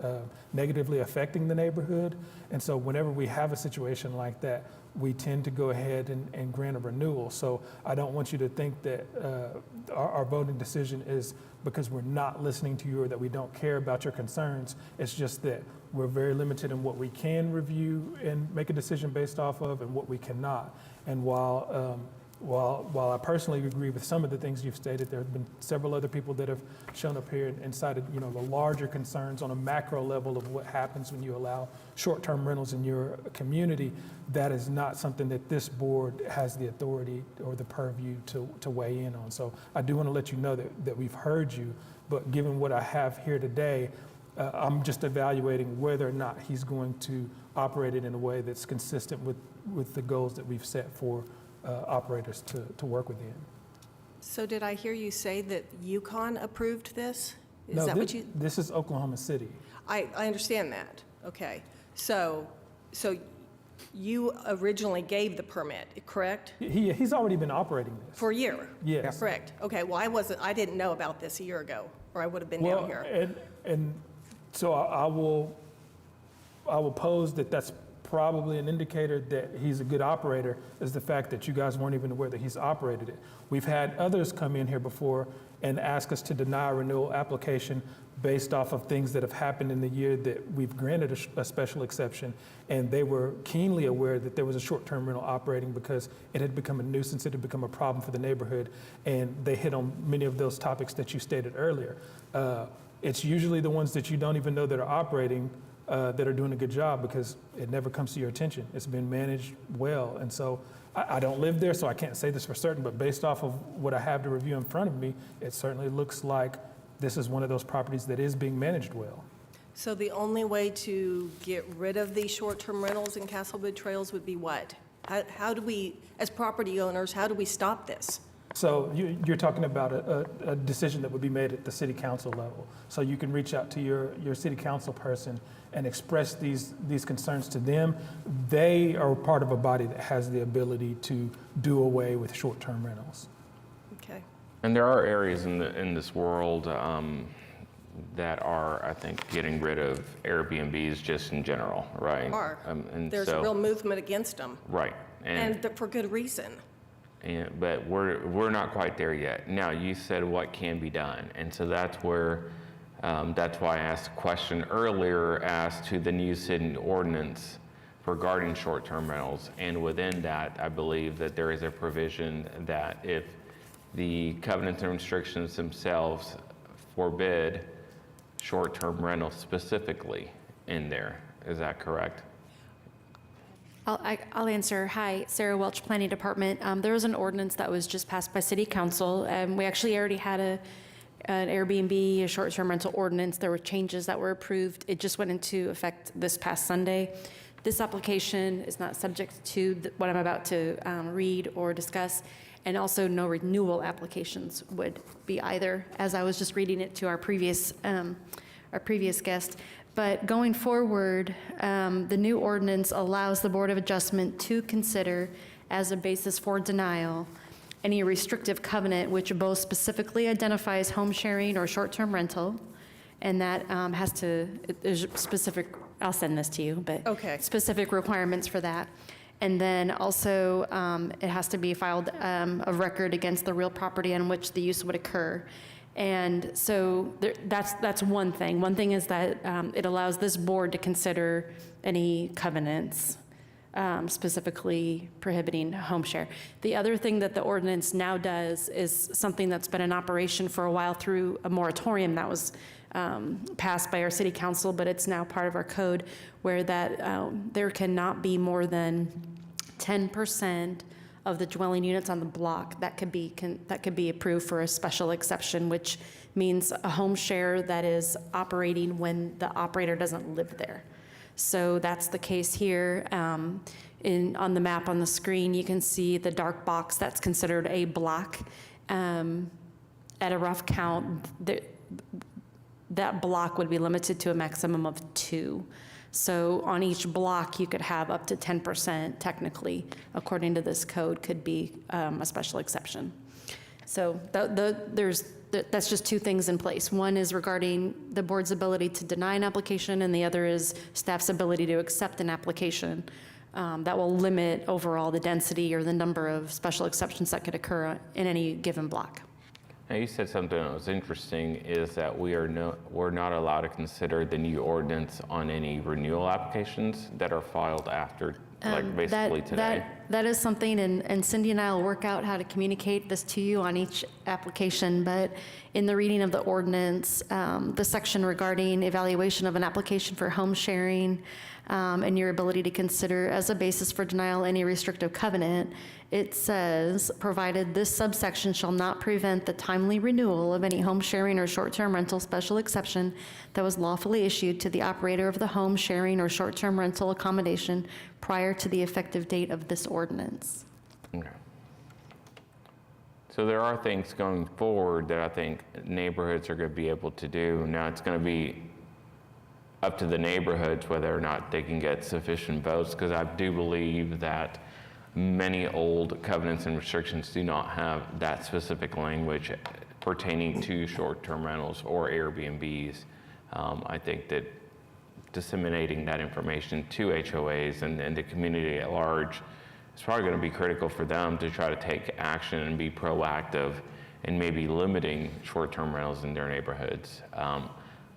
negatively affecting the neighborhood. And so whenever we have a situation like that, we tend to go ahead and grant a renewal. So I don't want you to think that our voting decision is because we're not listening to you or that we don't care about your concerns. It's just that we're very limited in what we can review and make a decision based off of and what we cannot. And while I personally agree with some of the things you've stated, there have been several other people that have shown up here and cited, the larger concerns on a macro level of what happens when you allow short-term rentals in your community. That is not something that this board has the authority or the purview to weigh in on. So I do want to let you know that we've heard you, but given what I have here today, I'm just evaluating whether or not he's going to operate it in a way that's consistent with the goals that we've set for operators to work within. So did I hear you say that Yukon approved this? Is No, that what you? this is Oklahoma City. I understand that. Okay. So you originally gave the permit, correct? He's already been operating this. For a year? Yes. Correct. Okay, well, I didn't know about this a year ago, or I would have been down here. And so I will pose that that's probably an indicator that he's a good operator is the fact that you guys weren't even aware that he's operated it. We've had others come in here before and ask us to deny a renewal application based off of things that have happened in the year that we've granted a special exception, and they were keenly aware that there was a short-term rental operating because it had become a nuisance, it had become a problem for the neighborhood, and they hit on many of those topics that you stated earlier. It's usually the ones that you don't even know that are operating that are doing a good job because it never comes to your attention. It's been managed well. And so I don't live there, so I can't say this for certain, but based off of what I have to review in front of me, it certainly looks like this is one of those properties that is being managed well. So the only way to get rid of these short-term rentals in Castlewood Trails would be what? How do we, as property owners, how do we stop this? So you're talking about a decision that would be made at the city council level. So you can reach out to your city council person and express these concerns to them. They are part of a body that has the ability to do away with short-term rentals. Okay. And there are areas in this world that are, I think, getting rid of Airbnbs just in general, right? And There's a real movement against them. Right. And for good reason. But we're not quite there yet. Now, you said what can be done, and so that's where, that's why I asked a question earlier as to the new city ordinance regarding short-term rentals. And within that, I believe that there is a provision that if the covenants and restrictions themselves forbid short-term rentals specifically in there. Is that correct? I'll answer. Hi, Sarah Welch, Planning Department. There was an ordinance that was just passed by City Council. We actually already had an Airbnb, a short-term rental ordinance. There were changes that were approved. It just went into effect this past Sunday. This application is not subject to what I'm about to read or discuss, and also no renewal applications would be either, as I was just reading it to our previous guest. But going forward, the new ordinance allows the Board of Adjustment to consider as a basis for denial any restrictive covenant which both specifically identifies home sharing or short-term rental, and that there's specific, I'll send this to you, but specific requirements for that. And then also, it has to be filed a record against the real property on which the use would occur. And so that's one thing. One thing is that it allows this board to consider any covenants, specifically prohibiting home share. The other thing that the ordinance now does is something that's been in operation for a while through a moratorium that was passed by our city council, but it's now part of our code, where that there cannot be more than 10% of the dwelling units on the block that could be approved for a special exception, which means a home share that is operating when the operator doesn't live there. So that's the case here. on the map on the screen, you can see the dark box that's considered a block. At a rough count, that block would be limited to a maximum of 2. So on each block, you could have up to 10% technically, according to this code, could be a special exception. So that's just 2 things in place. One is regarding the board's ability to deny an application, and the other is staff's ability to accept an application. That will limit overall the density or the number of special exceptions that could occur in any given block. Now, you said something that was interesting, is that we're not allowed to consider the new ordinance on any renewal applications that are filed after, like basically today. That is something, and Cindy and I will work out how to communicate this to you on each application, but in the reading of the ordinance, the section regarding evaluation of an application for home sharing and your ability to consider as a basis for denial any restrictive covenant, it says, provided this subsection shall not prevent the timely renewal of any home sharing or short-term rental special exception that was lawfully issued to the operator of the home sharing or short-term rental accommodation prior to the effective date of this ordinance. Okay. So there are things going forward that I think neighborhoods are going to be able to do. Now, it's going to be up to the neighborhoods whether or not they can get sufficient votes, because I do believe that many old covenants and restrictions do not have that specific language pertaining to short-term rentals or Airbnbs. I think that disseminating that information to HOAs and the community at large is probably going to be critical for them to try to take action and be proactive in maybe limiting short-term rentals in their neighborhoods.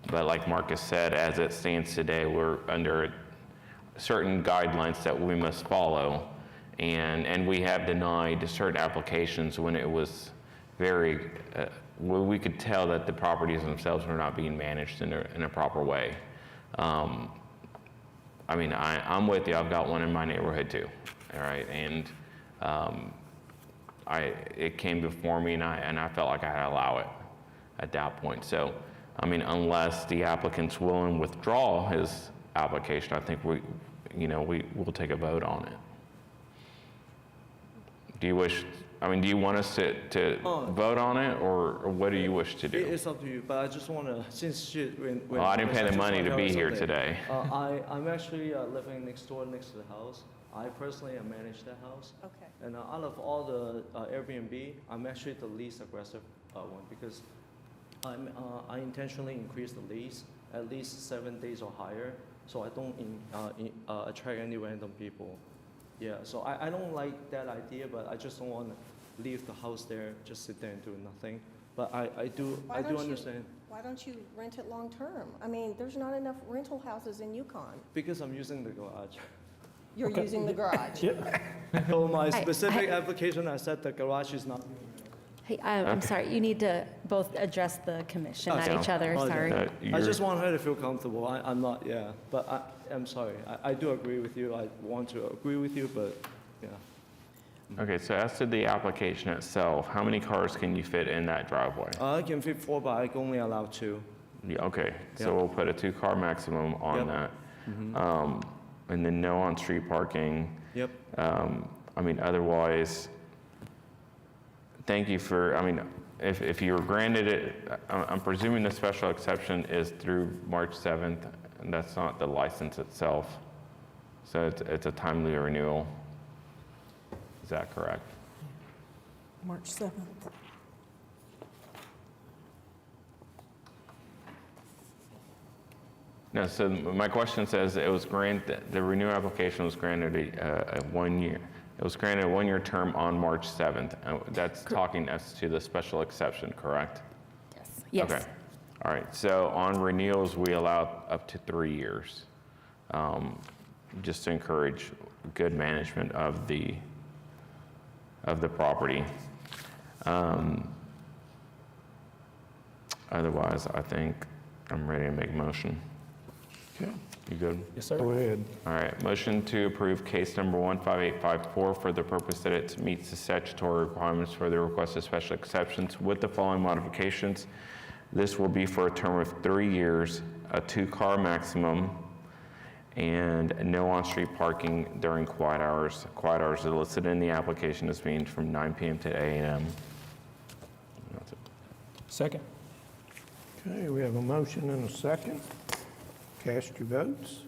But like Marcus said, as it stands today, we're under certain guidelines that we must follow. And we have denied certain applications when it was very, well, we could tell that the properties themselves were not being managed in a proper way. I mean, I'm with you. I've got one in my neighborhood too. All right, and it came before me, and I felt like I had to allow it at that point. So, I mean, unless the applicant's willing to withdraw his application, I think we'll take a vote on it. Do you want us to vote on it, or what do you wish to do? It's up to you, but I just want to, since Well, I didn't pay the money to be here today. I'm actually living next to the house. I personally manage the house. Okay. And out of all the Airbnb, I'm actually the least aggressive one, because I intentionally increase the lease at least 7 days or higher, so I don't attract any random people. Yeah, so I don't like that idea, but I just don't want to leave the house there, just sit there and do nothing. But I do understand. Why don't you rent it long-term? I mean, there's not enough rental houses in Yukon. Because I'm using the garage. You're using the garage. So my specific application, I said the garage is not. Hey, I'm sorry, you need to both address the commission, not each other, sorry. I just want her to feel comfortable. I'm not, yeah, but I'm sorry. I do agree with you. I want to agree with you, but yeah. Okay, so as to the application itself, how many cars can you fit in that driveway? I can fit 4, but I can only allow 2. Yeah, okay, so we'll put a 2-car maximum on that. And then no on-street parking. Yep. I mean, otherwise, thank you for, I mean, if you were granted it, I'm presuming the special exception is through March 7th, and that's not the license itself. So it's a timely renewal. Is that correct? March 7th. No, so my question says it was granted, the renewal application was granted a 1 year. It was granted a 1-year term on March 7th. That's talking as to the special exception, correct? Yes. Okay. All right. So on renewals, we allow up to 3 years, just to encourage good management of the property. Otherwise, I think I'm ready to make a motion. Okay. You good? Yes, sir. Go ahead. All right, motion to approve case number 15854 for the purpose that it meets the statutory requirements for the requested special exceptions with the following modifications. This will be for a term of 3 years, a 2-car maximum, and no on-street parking during quiet hours. Quiet hours are listed in the application as being from 9 p.m. to 8 a.m. That's it. Second. Okay, we have a motion and a second. Cast your votes.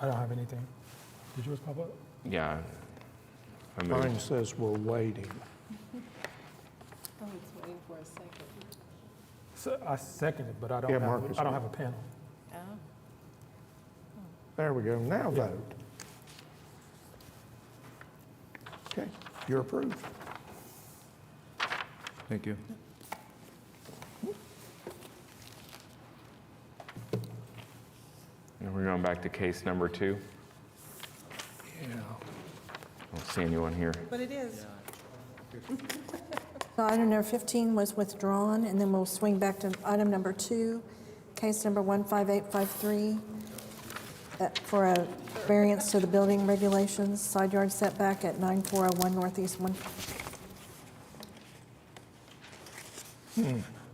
I don't have anything. Did yours pop up? Yeah. I moved. Mine says we're waiting. Oh, it's waiting for a second. So I second it, but I Yeah, Marcus don't did. have a panel. There we go. Now vote. Okay, you're approved. Thank you. And we're going back to case number 2. Yeah. I don't see anyone here. But it is. So item number 15 was withdrawn, and then we'll swing back to item number 2, case number 15853, for a variance to the building regulations, side yard setback at 9401 Northeast 1.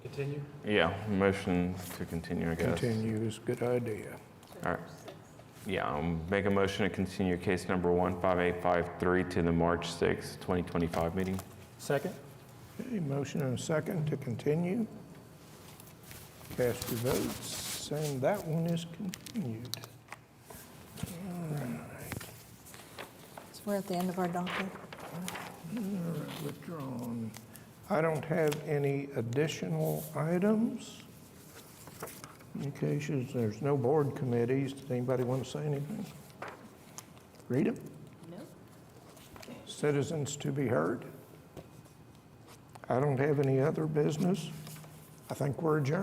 Continue? Yeah, motion to continue, I guess. Continue is a good idea. All right. Yeah, make a motion to continue case number 15853 to the March 6, 2025 meeting. Second? Okay, motion and a second to continue. Cast your votes, and that one is continued. All right. So we're at the end of our docket. All right, withdrawn. I don't have any additional items. Communications, there's no board committees. Does anybody want to say anything? Rita? No. Citizens to be heard? I don't have any other business. I think we're adjourned.